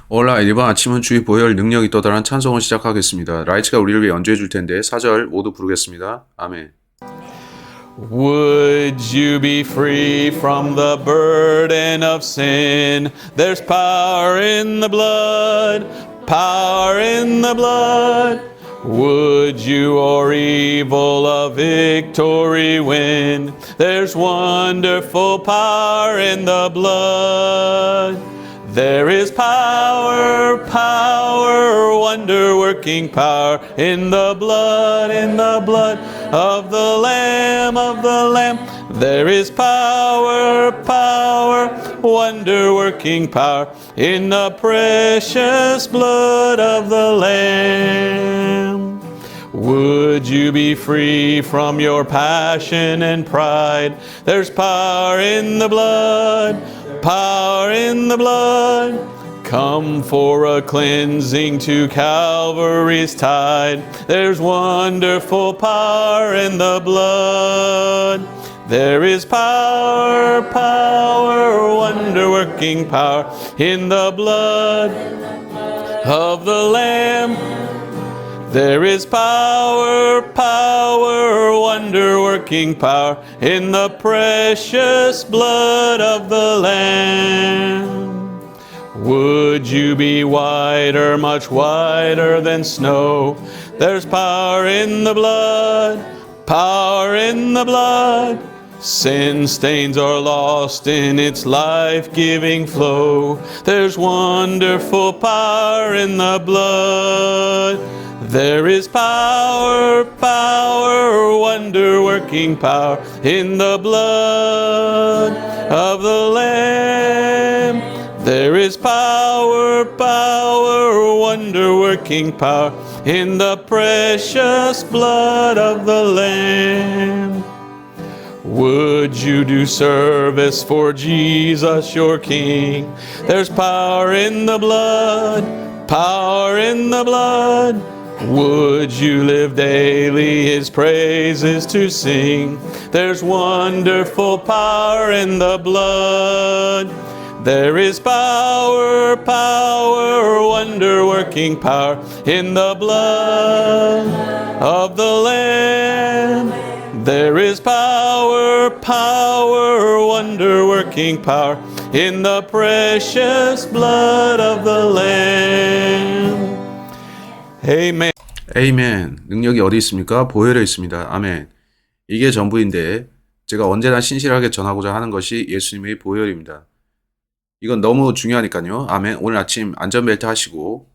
올라 이번 아침은 주의 보혈 능력이 떠다란 찬송을 시작하겠습니다. 라이츠가 우리를 위해 연주해 줄 텐데 4절 모두 부르겠습니다. 아멘. Would you be free from the burden of sin? There's power in the blood, power in the blood. Would you or evil a victory win? There's wonderful power in the blood. There is power, power, wonder-working power in the blood of the Lamb, of the Lamb. There is power, power, wonder-working power in the precious blood of the Lamb. Would you be free from your passion and pride? There's power in the blood, power in the blood. Come for a cleansing to Calvary's tide. There's wonderful power in the blood. There is power, power, wonder-working power in the blood of the Lamb. There is power, power, wonder-working power in the precious blood of the Lamb. Would you be whiter, much whiter than snow? There's power in the blood, power in the blood. Sin stains are lost in its life-giving flow. There's wonderful power in the blood. There is power, power, wonder-working power in the blood of the Lamb. There is power, power, wonder-working power in the precious blood of the Lamb. Would you do service for Jesus your King? There's power in the blood, power in the blood. Would you live daily His praises to sing? There's wonderful power in the blood. There is power, power, wonder-working power in the blood of the Lamb. There is power, power, wonder-working power in the precious blood of the Lamb. Amen. 에이멘. 능력이 어디 있습니까? 보혈에 있습니다. 아멘. 이게 전부인데 제가 언제나 신실하게 전하고자 하는 것이 예수님의 보혈입니다. 이건 너무 중요하니까요. 아멘. 오늘 아침 안전벨트 하시고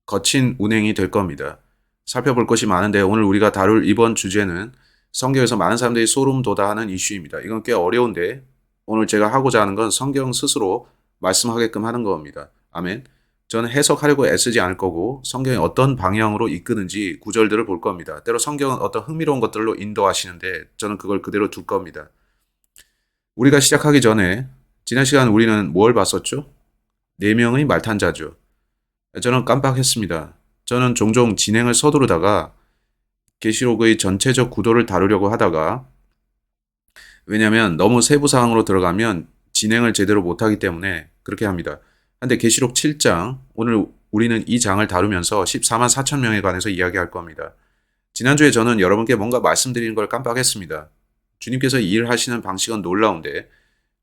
거친 운행이 될 겁니다. 살펴볼 것이 많은데 오늘 우리가 다룰 이번 주제는 성경에서 많은 사람들이 소름 돋아하는 이슈입니다. 이건 꽤 어려운데 오늘 제가 하고자 하는 건 성경 스스로 말씀하게끔 하는 겁니다. 아멘. 저는 해석하려고 애쓰지 않을 거고 성경이 어떤 방향으로 이끄는지 구절들을 볼 겁니다. 때로 성경은 어떤 흥미로운 것들로 인도하시는데 저는 그걸 그대로 둘 겁니다. 우리가 시작하기 전에 지난 시간 우리는 뭘 봤었죠? 4명의 말탄자죠. 저는 깜빡했습니다. 저는 종종 진행을 서두르다가 계시록의 전체적 구도를 다루려고 하다가 왜냐하면 너무 세부 사항으로 들어가면 진행을 제대로 못하기 때문에 그렇게 합니다. 근데 계시록 7장, 오늘 우리는 이 장을 다루면서 14만 4천 명에 관해서 이야기할 겁니다. 지난주에 저는 여러분께 뭔가 말씀드리는 걸 깜빡했습니다. 주님께서 일하시는 방식은 놀라운데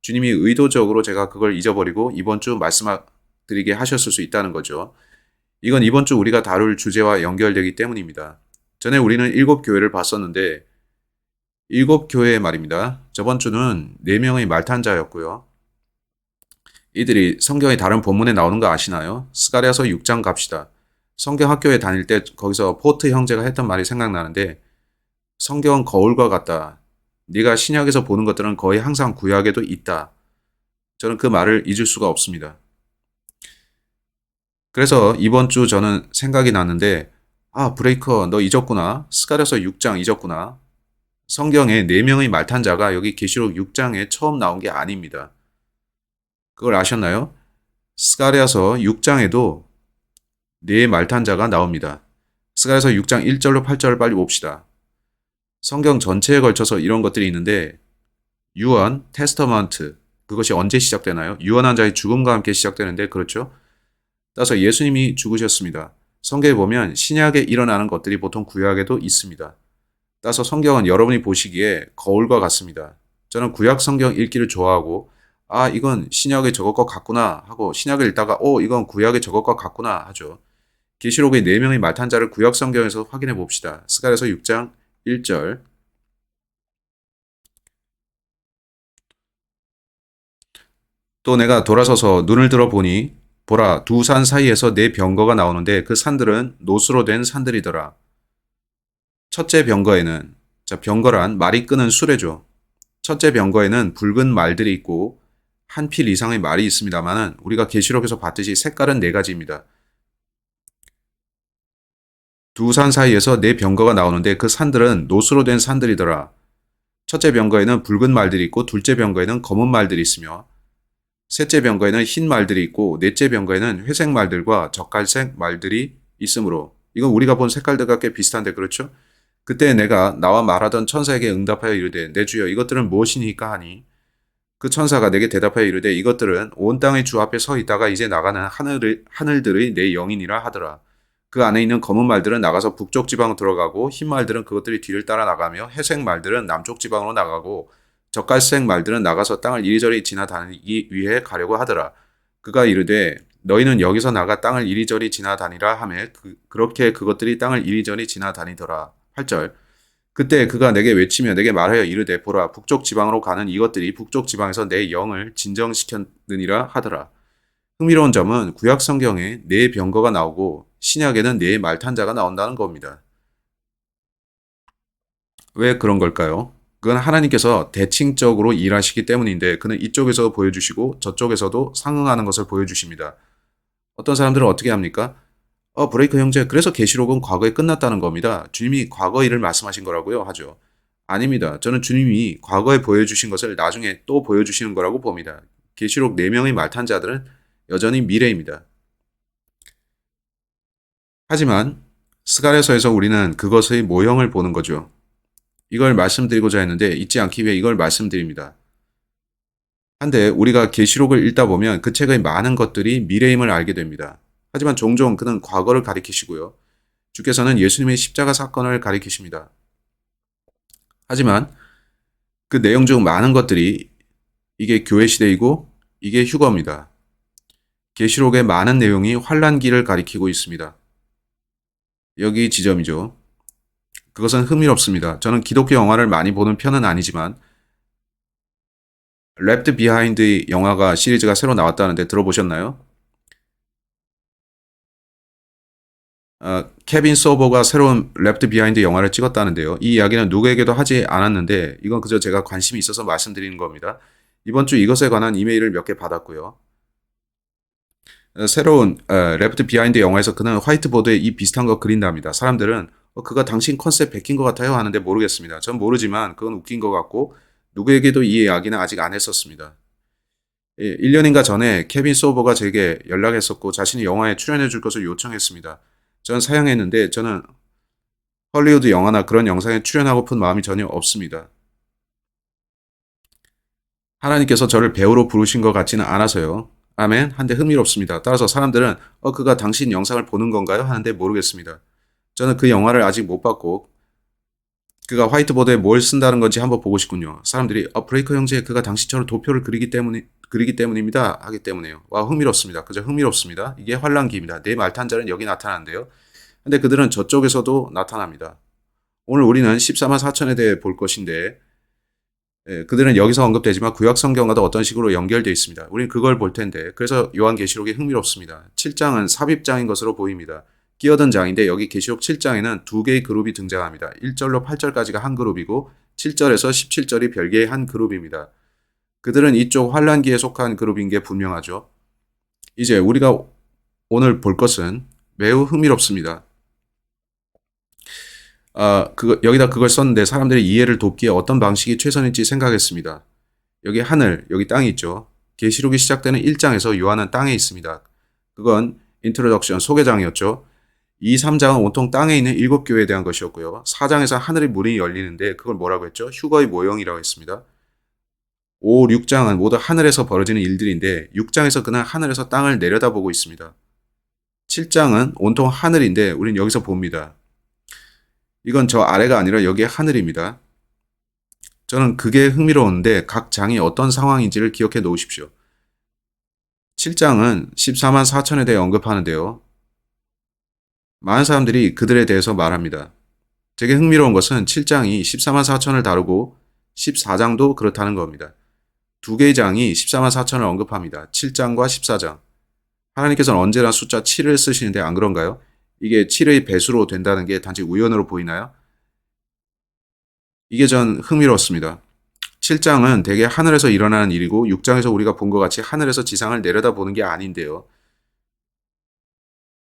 주님이 의도적으로 제가 그걸 잊어버리고 이번 주 말씀드리게 하셨을 수 있다는 거죠. 이건 이번 주 우리가 다룰 주제와 연결되기 때문입니다. 전에 우리는 7교회를 봤었는데 7교회 말입니다. 저번 주는 4명의 말탄자였고요. 이들이 성경의 다른 본문에 나오는 거 아시나요? 스가랴서 6장 갑시다. 성경 학교에 다닐 때 거기서 포트 형제가 했던 말이 생각나는데 성경은 거울과 같다. 네가 신약에서 보는 것들은 거의 항상 구약에도 있다. 저는 그 말을 잊을 수가 없습니다. 그래서 이번 주 저는 생각이 났는데 브레이커 너 잊었구나. 스가랴서 6장 잊었구나. 성경에 4명의 말탄자가 여기 계시록 6장에 처음 나온 게 아닙니다. 그걸 아셨나요? 스가랴서 6장에도 4 말탄자가 나옵니다. 스가랴서 6장 1절로 8절을 빨리 봅시다. 성경 전체에 걸쳐서 이런 것들이 있는데 유언, 테스터먼트, 그것이 언제 시작되나요? 유언한 자의 죽음과 함께 시작되는데 그렇죠? 따라서 예수님이 죽으셨습니다. 성경에 보면 신약에 일어나는 것들이 보통 구약에도 있습니다. 따라서 성경은 여러분이 보시기에 거울과 같습니다. 저는 구약 성경 읽기를 좋아하고 이건 신약의 저것과 같구나 하고 신약을 읽다가 이건 구약의 저것과 같구나 하죠. 계시록의 4명의 말탄자를 구약 성경에서 확인해 봅시다. 스가랴서 6장 1절. 또 내가 돌아서서 눈을 들어 보니 보라 두 산 사이에서 네 병거가 나오는데 그 산들은 노수로 된 산들이더라. 첫째 병거에는 병거란 말이 끄는 수레죠. 첫째 병거에는 붉은 말들이 있고 한 필 이상의 말이 있습니다만은 우리가 계시록에서 봤듯이 색깔은 4가지입니다. 두 산 사이에서 네 병거가 나오는데 그 산들은 노수로 된 산들이더라. 첫째 병거에는 붉은 말들이 있고 둘째 병거에는 검은 말들이 있으며 셋째 병거에는 흰 말들이 있고 넷째 병거에는 회색 말들과 젓갈색 말들이 있으므로 이건 우리가 본 색깔들과 꽤 비슷한데 그렇죠? 그때 내가 나와 말하던 천사에게 응답하여 이르되 내 주여 이것들은 무엇이니까 하니 그 천사가 내게 대답하여 이르되 이것들은 온 땅의 주 앞에 서 있다가 이제 나가는 하늘들의 내 영이니라 하더라. 그 안에 있는 검은 말들은 나가서 북쪽 지방으로 들어가고 흰 말들은 그것들이 뒤를 따라 나가며 회색 말들은 남쪽 지방으로 나가고 젓갈색 말들은 나가서 땅을 이리저리 지나다니기 위해 가려고 하더라. 그가 이르되 너희는 여기서 나가 땅을 이리저리 지나다니라 하매 그렇게 그것들이 땅을 이리저리 지나다니더라. 8절. 그때 그가 내게 외치며 내게 말하여 이르되 보라 북쪽 지방으로 가는 이것들이 북쪽 지방에서 내 영을 진정시켰느니라 하더라. 흥미로운 점은 구약 성경에 4병거가 나오고 신약에는 4 말탄자가 나온다는 겁니다. 왜 그런 걸까요? 그건 하나님께서 대칭적으로 일하시기 때문인데 그는 이쪽에서 보여주시고 저쪽에서도 상응하는 것을 보여주십니다. 어떤 사람들은 어떻게 합니까? 브레이크 형제, 그래서 계시록은 과거에 끝났다는 겁니다. 주님이 과거 일을 말씀하신 거라고요? 하죠. 아닙니다. 저는 주님이 과거에 보여주신 것을 나중에 또 보여주시는 거라고 봅니다. 계시록 4명의 말탄자들은 여전히 미래입니다. 하지만 스가랴서에서 우리는 그것의 모형을 보는 거죠. 이걸 말씀드리고자 했는데 잊지 않기 위해 이걸 말씀드립니다. 한데 우리가 계시록을 읽다 보면 그 책의 많은 것들이 미래임을 알게 됩니다. 하지만 종종 그는 과거를 가리키시고요. 주께서는 예수님의 십자가 사건을 가리키십니다. 하지만 그 내용 중 많은 것들이 이게 교회 시대이고 이게 휴거입니다. 계시록의 많은 내용이 환란기를 가리키고 있습니다. 여기 지점이죠. 그것은 흥미롭습니다. 저는 기독교 영화를 많이 보는 편은 아니지만 Left Behind 영화가 시리즈가 새로 나왔다는데 들어보셨나요? 케빈 소버가 새로운 Left Behind 영화를 찍었다는데요. 이 이야기는 누구에게도 하지 않았는데 이건 그저 제가 관심이 있어서 말씀드리는 겁니다. 이번 주 이것에 관한 이메일을 몇 개 받았고요. 새로운 Left Behind 영화에서 그는 화이트보드에 이 비슷한 거 그린답니다. 사람들은 그가 당신 컨셉 베낀 것 같아요 하는데 모르겠습니다. 전 모르지만 그건 웃긴 것 같고 누구에게도 이 이야기는 아직 안 했었습니다. 1년인가 전에 케빈 소버가 제게 연락했었고 자신이 영화에 출연해 줄 것을 요청했습니다. 전 사양했는데 저는 헐리우드 영화나 그런 영상에 출연하고픈 마음이 전혀 없습니다. 하나님께서 저를 배우로 부르신 것 같지는 않아서요. 아멘. 한데 흥미롭습니다. 따라서 사람들은 그가 당신 영상을 보는 건가요? 하는데 모르겠습니다. 저는 그 영화를 아직 못 봤고 그가 화이트보드에 뭘 쓴다는 건지 한번 보고 싶군요. 사람들이 브레이커 형제 그가 당신처럼 도표를 그리기 때문입니다. 하기 때문에요. 와 흥미롭습니다. 그저 흥미롭습니다. 이게 환란기입니다. 네 말탄자는 여기 나타나는데요. 근데 그들은 저쪽에서도 나타납니다. 오늘 우리는 14만 4천에 대해 볼 것인데 그들은 여기서 언급되지만 구약 성경과도 어떤 식으로 연결되어 있습니다. 우리는 그걸 볼 텐데 그래서 요한계시록이 흥미롭습니다. 7장은 삽입장인 것으로 보입니다. 끼어든 장인데 여기 계시록 7장에는 2개의 그룹이 등장합니다. 1절로 8절까지가 한 그룹이고 7절에서 17절이 별개의 한 그룹입니다. 그들은 이쪽 환란기에 속한 그룹인 게 분명하죠. 이제 우리가 오늘 볼 것은 매우 흥미롭습니다. 여기다 그걸 썼는데 사람들의 이해를 돕기에 어떤 방식이 최선일지 생각했습니다. 여기 하늘, 여기 땅이 있죠. 계시록이 시작되는 1장에서 요한은 땅에 있습니다. 그건 인트로덕션, 소개장이었죠. 2, 3장은 온통 땅에 있는 7교회에 대한 것이었고요. 4장에서 하늘의 문이 열리는데 그걸 뭐라고 했죠? 휴거의 모형이라고 했습니다. 5, 6장은 모두 하늘에서 벌어지는 일들인데 6장에서 그는 하늘에서 땅을 내려다보고 있습니다. 7장은 온통 하늘인데 우린 여기서 봅니다. 이건 저 아래가 아니라 여기에 하늘입니다. 저는 그게 흥미로운데 각 장이 어떤 상황인지를 기억해 놓으십시오. 7장은 14만 4천에 대해 언급하는데요. 많은 사람들이 그들에 대해서 말합니다. 되게 흥미로운 것은 7장이 14만 4천을 다루고 14장도 그렇다는 겁니다. 두 개의 장이 14만 4천을 언급합니다. 7장과 14장. 하나님께서는 언제나 숫자 7을 쓰시는데 안 그런가요? 이게 7의 배수로 된다는 게 단지 우연으로 보이나요? 이게 전 흥미로웠습니다. 7장은 대개 하늘에서 일어나는 일이고 6장에서 우리가 본 것 같이 하늘에서 지상을 내려다보는 게 아닌데요.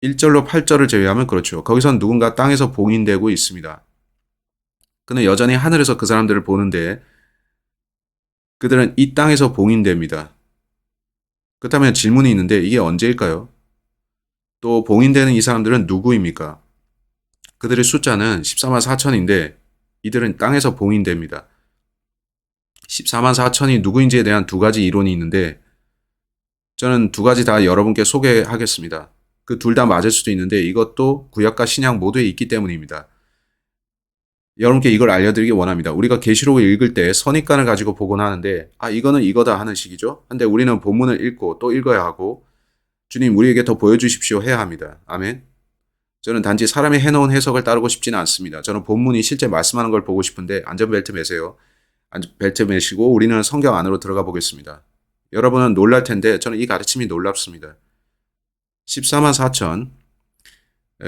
1절로 8절을 제외하면 그렇죠. 거기선 누군가 땅에서 봉인되고 있습니다. 그는 여전히 하늘에서 그 사람들을 보는데 그들은 이 땅에서 봉인됩니다. 그렇다면 질문이 있는데 이게 언제일까요? 또 봉인되는 이 사람들은 누구입니까? 그들의 숫자는 14만 4천인데 이들은 땅에서 봉인됩니다. 14만 4천이 누구인지에 대한 두 가지 이론이 있는데 저는 두 가지 다 여러분께 소개하겠습니다. 그 둘 다 맞을 수도 있는데 이것도 구약과 신약 모두에 있기 때문입니다. 여러분께 이걸 알려드리기 원합니다. 우리가 계시록을 읽을 때 선입관을 가지고 보곤 하는데 이거는 이거다 하는 식이죠. 근데 우리는 본문을 읽고 또 읽어야 하고 주님 우리에게 더 보여주십시오 해야 합니다. 아멘. 저는 단지 사람이 해놓은 해석을 따르고 싶지는 않습니다. 저는 본문이 실제 말씀하는 걸 보고 싶은데 안전벨트 매세요. 벨트 매시고 우리는 성경 안으로 들어가 보겠습니다. 여러분은 놀랄 텐데 저는 이 가르침이 놀랍습니다. 14만 4천.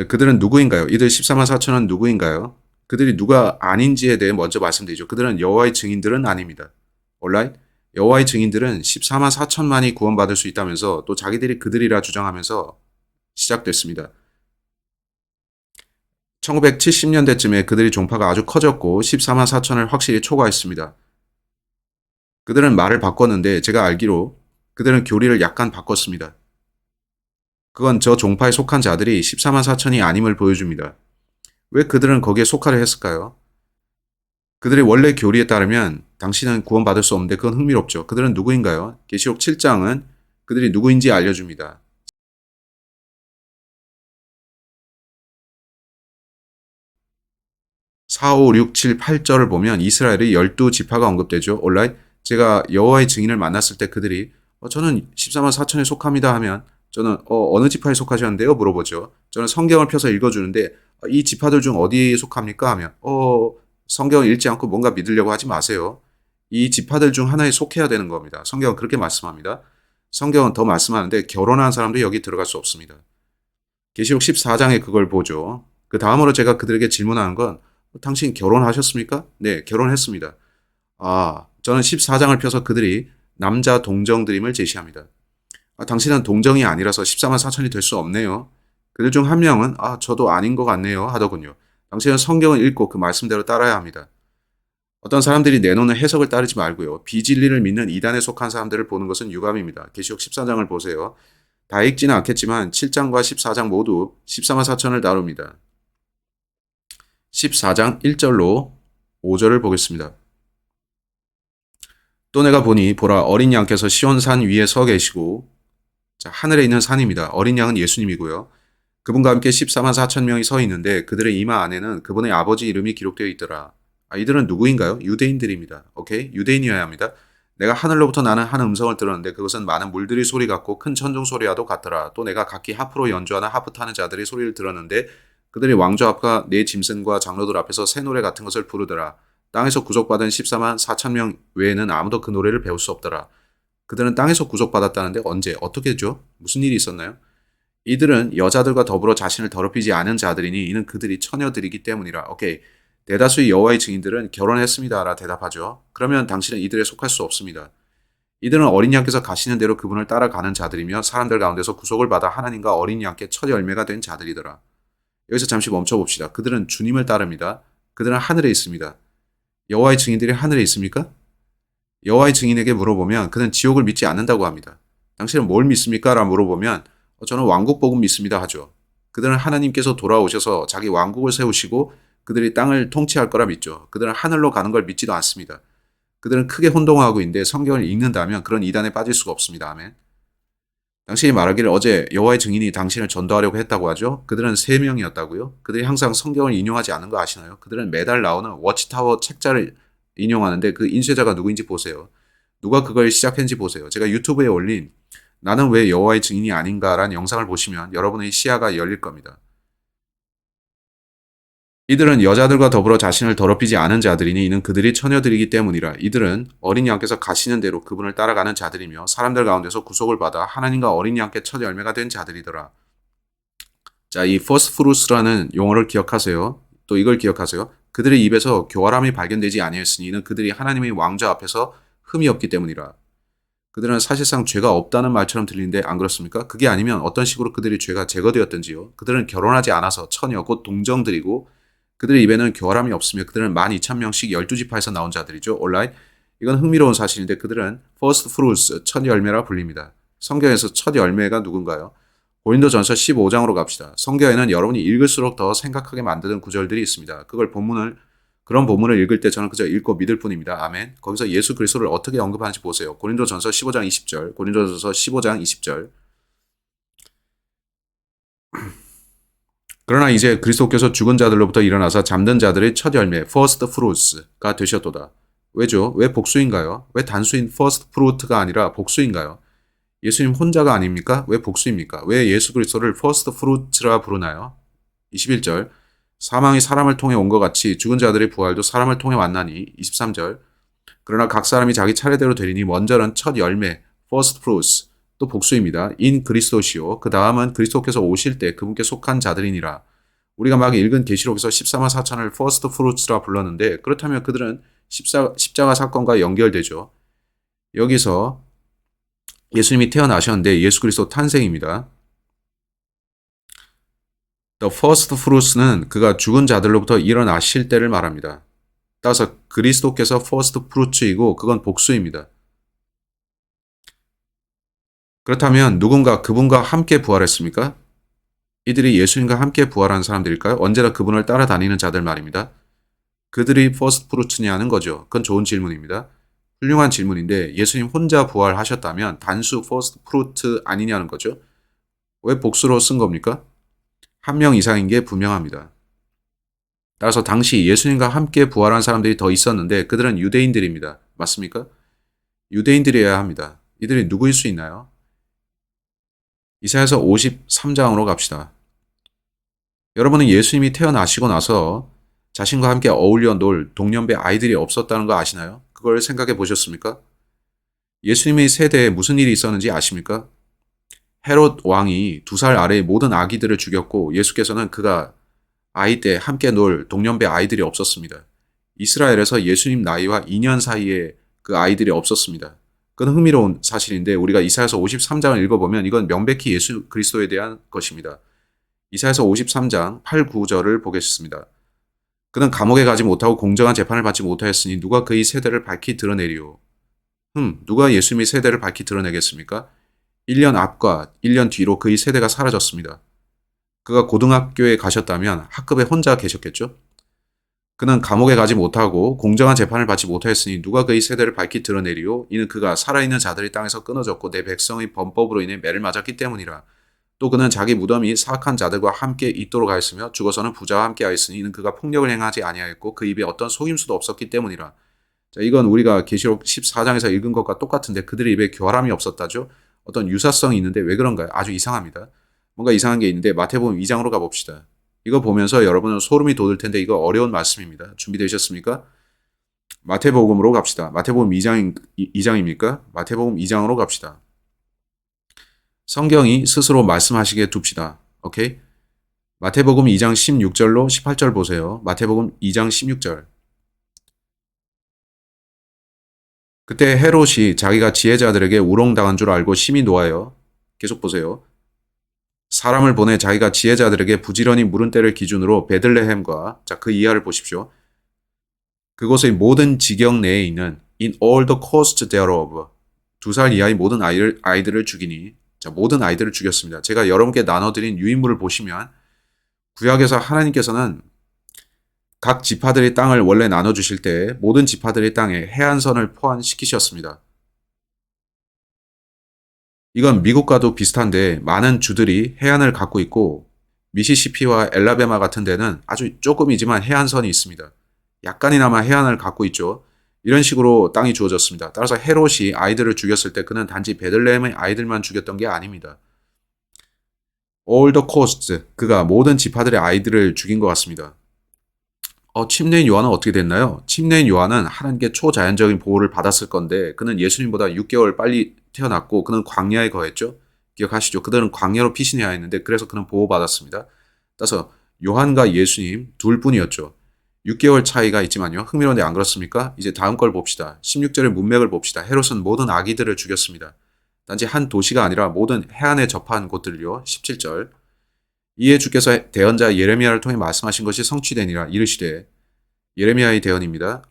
그들은 누구인가요? 이들 14만 4천은 누구인가요? 그들이 누가 아닌지에 대해 먼저 말씀드리죠. 그들은 여호와의 증인들은 아닙니다. alright? 여호와의 증인들은 14만 4천만이 구원받을 수 있다면서 또 자기들이 그들이라 주장하면서 시작됐습니다. 1970년대쯤에 그들이 종파가 아주 커졌고 14만 4천을 확실히 초과했습니다. 그들은 말을 바꿨는데 제가 알기로 그들은 교리를 약간 바꿨습니다. 그건 저 종파에 속한 자들이 14만 4천이 아님을 보여줍니다. 왜 그들은 거기에 속하려 했을까요? 그들의 원래 교리에 따르면 당신은 구원받을 수 없는데 그건 흥미롭죠. 그들은 누구인가요? 계시록 7장은 그들이 누구인지 알려줍니다. 4, 5, 6, 7, 8절을 보면 이스라엘의 12지파가 언급되죠. 온라인 제가 여호와의 증인을 만났을 때 그들이 저는 14만 4천에 속합니다 하면 저는 어느 지파에 속하셨는데요? 물어보죠. 저는 성경을 펴서 읽어주는데 이 지파들 중 어디에 속합니까? 하면 성경을 읽지 않고 뭔가 믿으려고 하지 마세요. 이 지파들 중 하나에 속해야 되는 겁니다. 성경은 그렇게 말씀합니다. 성경은 더 말씀하는데 결혼한 사람도 여기 들어갈 수 없습니다. 계시록 14장에 그걸 보죠. 그 다음으로 제가 그들에게 질문하는 건 당신 결혼하셨습니까? 네, 결혼했습니다. 저는 14장을 펴서 그들이 남자 동정드림을 제시합니다. 당신은 동정이 아니라서 14만 4천이 될 수 없네요. 그들 중 한 명은 저도 아닌 것 같네요 하더군요. 당신은 성경을 읽고 그 말씀대로 따라야 합니다. 어떤 사람들이 내놓는 해석을 따르지 말고요. 비진리를 믿는 이단에 속한 사람들을 보는 것은 유감입니다. 계시록 14장을 보세요. 다 읽지는 않겠지만 7장과 14장 모두 14만 4천을 다룹니다. 14장 1절로 5절을 보겠습니다. 또 내가 보니 보라 어린 양께서 시온산 위에 서 계시고 하늘에 있는 산입니다. 어린 양은 예수님이고요. 그분과 함께 14만 4천 명이 서 있는데 그들의 이마 안에는 그분의 아버지 이름이 기록되어 있더라. 이들은 누구인가요? 유대인들입니다. 오케이? 유대인이어야 합니다. 내가 하늘로부터 나는 한 음성을 들었는데 그것은 많은 물들이 소리 같고 큰 천둥 소리와도 같더라. 또 내가 각기 하프로 연주하는 하프 타는 자들의 소리를 들었는데 그들이 왕좌 앞과 네 짐승과 장로들 앞에서 새 노래 같은 것을 부르더라. 땅에서 구속받은 14만 4천 명 외에는 아무도 그 노래를 배울 수 없더라. 그들은 땅에서 구속받았다는데 언제? 어떻게죠? 무슨 일이 있었나요? 이들은 여자들과 더불어 자신을 더럽히지 않은 자들이니 이는 그들이 처녀들이기 때문이라. 오케이. 대다수의 여호와의 증인들은 결혼했습니다라 대답하죠. 그러면 당신은 이들에 속할 수 없습니다. 이들은 어린 양께서 가시는 대로 그분을 따라가는 자들이며 사람들 가운데서 구속을 받아 하나님과 어린 양께 첫 열매가 된 자들이더라. 여기서 잠시 멈춰봅시다. 그들은 주님을 따릅니다. 그들은 하늘에 있습니다. 여호와의 증인들이 하늘에 있습니까? 여호와의 증인에게 물어보면 그는 지옥을 믿지 않는다고 합니다. 당신은 뭘 믿습니까? 라고 물어보면 저는 왕국 복음 믿습니다 하죠. 그들은 하나님께서 돌아오셔서 자기 왕국을 세우시고 그들이 땅을 통치할 거라 믿죠. 그들은 하늘로 가는 걸 믿지도 않습니다. 그들은 크게 혼동하고 있는데 성경을 읽는다면 그런 이단에 빠질 수가 없습니다. 아멘. 당신이 말하기를 어제 여호와의 증인이 당신을 전도하려고 했다고 하죠. 그들은 3명이었다고요. 그들이 항상 성경을 인용하지 않는 거 아시나요? 그들은 매달 나오는 워치타워 책자를 인용하는데 그 인쇄자가 누구인지 보세요. 누가 그걸 시작했는지 보세요. 제가 유튜브에 올린 나는 왜 여호와의 증인이 아닌가라는 영상을 보시면 여러분의 시야가 열릴 겁니다. 이들은 여자들과 더불어 자신을 더럽히지 않은 자들이니 이는 그들이 처녀들이기 때문이라. 이들은 어린 양께서 가시는 대로 그분을 따라가는 자들이며 사람들 가운데서 구속을 받아 하나님과 어린 양께 첫 열매가 된 자들이더라. 자, 이 first fruits라는 용어를 기억하세요. 또 이걸 기억하세요. 그들의 입에서 교활함이 발견되지 아니했으니 이는 그들이 하나님의 왕좌 앞에서 흠이 없기 때문이라. 그들은 사실상 죄가 없다는 말처럼 들리는데 안 그렇습니까? 그게 아니면 어떤 식으로 그들의 죄가 제거되었든지요. 그들은 결혼하지 않아서 처녀 곧 동정들이고 그들의 입에는 교활함이 없으며 그들은 12,000명씩 12지파에서 나온 자들이죠. 온라인. 이건 흥미로운 사실인데 그들은 first fruits, 첫 열매라 불립니다. 성경에서 첫 열매가 누군가요? 고린도전서 15장으로 갑시다. 성경에는 여러분이 읽을수록 더 생각하게 만드는 구절들이 있습니다. 그런 본문을 읽을 때 저는 그저 읽고 믿을 뿐입니다. 아멘. 거기서 예수 그리스도를 어떻게 언급하는지 보세요. 고린도전서 15장 20절, 고린도전서 15장 20절. 그러나 이제 그리스도께서 죽은 자들로부터 일어나사 잠든 자들의 첫 열매, first fruits가 되셨도다. 왜죠? 왜 복수인가요? 왜 단수인 first fruit가 아니라 복수인가요? 예수님 혼자가 아닙니까? 왜 복수입니까? 왜 예수 그리스도를 first fruits라 부르나요? 21절. 사망이 사람을 통해 온 것 같이 죽은 자들의 부활도 사람을 통해 왔나니. 23절. 그러나 각 사람이 자기 차례대로 되리니 먼저는 첫 열매, first fruits. 또 복수입니다. 인 그리스도시요. 그 다음은 그리스도께서 오실 때 그분께 속한 자들이니라. 우리가 막 읽은 계시록에서 14만 4천을 first fruits라 불렀는데 그렇다면 그들은 십자가 사건과 연결되죠. 여기서 예수님이 태어나셨는데 예수 그리스도 탄생입니다. The first fruits는 그가 죽은 자들로부터 일어나실 때를 말합니다. 따라서 그리스도께서 first fruits이고 그건 복수입니다. 그렇다면 누군가 그분과 함께 부활했습니까? 이들이 예수님과 함께 부활한 사람들일까요? 언제나 그분을 따라다니는 자들 말입니다. 그들이 first fruits냐는 거죠. 그건 좋은 질문입니다. 훌륭한 질문인데 예수님 혼자 부활하셨다면 단수 first fruit 아니냐는 거죠. 왜 복수로 쓴 겁니까? 한 명 이상인 게 분명합니다. 따라서 당시 예수님과 함께 부활한 사람들이 더 있었는데 그들은 유대인들입니다. 맞습니까? 유대인들이어야 합니다. 이들이 누구일 수 있나요? 이사야서 53장으로 갑시다. 여러분은 예수님이 태어나시고 나서 자신과 함께 어울려 놀 동년배 아이들이 없었다는 거 아시나요? 그걸 생각해 보셨습니까? 예수님의 세대에 무슨 일이 있었는지 아십니까? 헤롯 왕이 2살 아래의 모든 아기들을 죽였고 예수께서는 그가 아이 때 함께 놀 동년배 아이들이 없었습니다. 이스라엘에서 예수님 나이와 2년 사이에 그 아이들이 없었습니다. 그건 흥미로운 사실인데 우리가 이사야서 53장을 읽어보면 이건 명백히 예수 그리스도에 대한 것입니다. 이사야서 53장 8, 9절을 보겠습니다. 그는 감옥에 가지 못하고 공정한 재판을 받지 못하였으니 누가 그의 세대를 밝히 드러내리오. 누가 예수님의 세대를 밝히 드러내겠습니까? 1년 앞과 1년 뒤로 그의 세대가 사라졌습니다. 그가 고등학교에 가셨다면 학급에 혼자 계셨겠죠? 그는 감옥에 가지 못하고 공정한 재판을 받지 못하였으니 누가 그의 세대를 밝히 드러내리오? 이는 그가 살아있는 자들의 땅에서 끊어졌고 내 백성의 범법으로 인해 매를 맞았기 때문이라. 또 그는 자기 무덤이 사악한 자들과 함께 있도록 하였으며 죽어서는 부자와 함께 하였으니 이는 그가 폭력을 행하지 아니하였고 그 입에 어떤 속임수도 없었기 때문이라. 자, 이건 우리가 계시록 14장에서 읽은 것과 똑같은데 그들의 입에 교활함이 없었다죠. 어떤 유사성이 있는데 왜 그런가요? 아주 이상합니다. 뭔가 이상한 게 있는데 마태복음 2장으로 가봅시다. 이거 보면서 여러분은 소름이 돋을 텐데 이거 어려운 말씀입니다. 준비되셨습니까? 마태복음으로 갑시다. 마태복음 2장입니까? 마태복음 2장으로 갑시다. 성경이 스스로 말씀하시게 둡시다. 오케이? 마태복음 2장 16절로 18절 보세요. 마태복음 2장 16절. 그때 헤롯이 자기가 지혜자들에게 우롱당한 줄 알고 심히 노하여 계속 보세요. 사람을 보내 자기가 지혜자들에게 부지런히 물은 때를 기준으로 베들레헴과 자, 그 이하를 보십시오. 그곳의 모든 지경 내에 있는 in all the coast thereof 2살 이하의 모든 아이들을 죽이니 자, 모든 아이들을 죽였습니다. 제가 여러분께 나눠드린 유인물을 보시면 구약에서 하나님께서는 각 지파들의 땅을 원래 나눠주실 때 모든 지파들의 땅에 해안선을 포함시키셨습니다. 이건 미국과도 비슷한데 많은 주들이 해안을 갖고 있고 미시시피와 엘라베마 같은 데는 아주 조금이지만 해안선이 있습니다. 약간이나마 해안을 갖고 있죠. 이런 식으로 땅이 주어졌습니다. 따라서 헤롯이 아이들을 죽였을 때 그는 단지 베들레헴의 아이들만 죽였던 게 아닙니다. All the coasts, 그가 모든 지파들의 아이들을 죽인 것 같습니다. 침례인 요한은 어떻게 됐나요? 침례인 요한은 하나님께 초자연적인 보호를 받았을 건데 그는 예수님보다 6개월 빨리 태어났고 그는 광야에 거했죠. 기억하시죠? 그들은 광야로 피신해야 했는데 그래서 그는 보호받았습니다. 따라서 요한과 예수님 둘 뿐이었죠. 6개월 차이가 있지만요. 흥미로운데 안 그렇습니까? 이제 다음 걸 봅시다. 16절의 문맥을 봅시다. 헤롯은 모든 아기들을 죽였습니다. 단지 한 도시가 아니라 모든 해안에 접한 곳들요. 17절. 이에 주께서 대언자 예레미야를 통해 말씀하신 것이 성취되니라 이르시되, 예레미야의 대언입니다.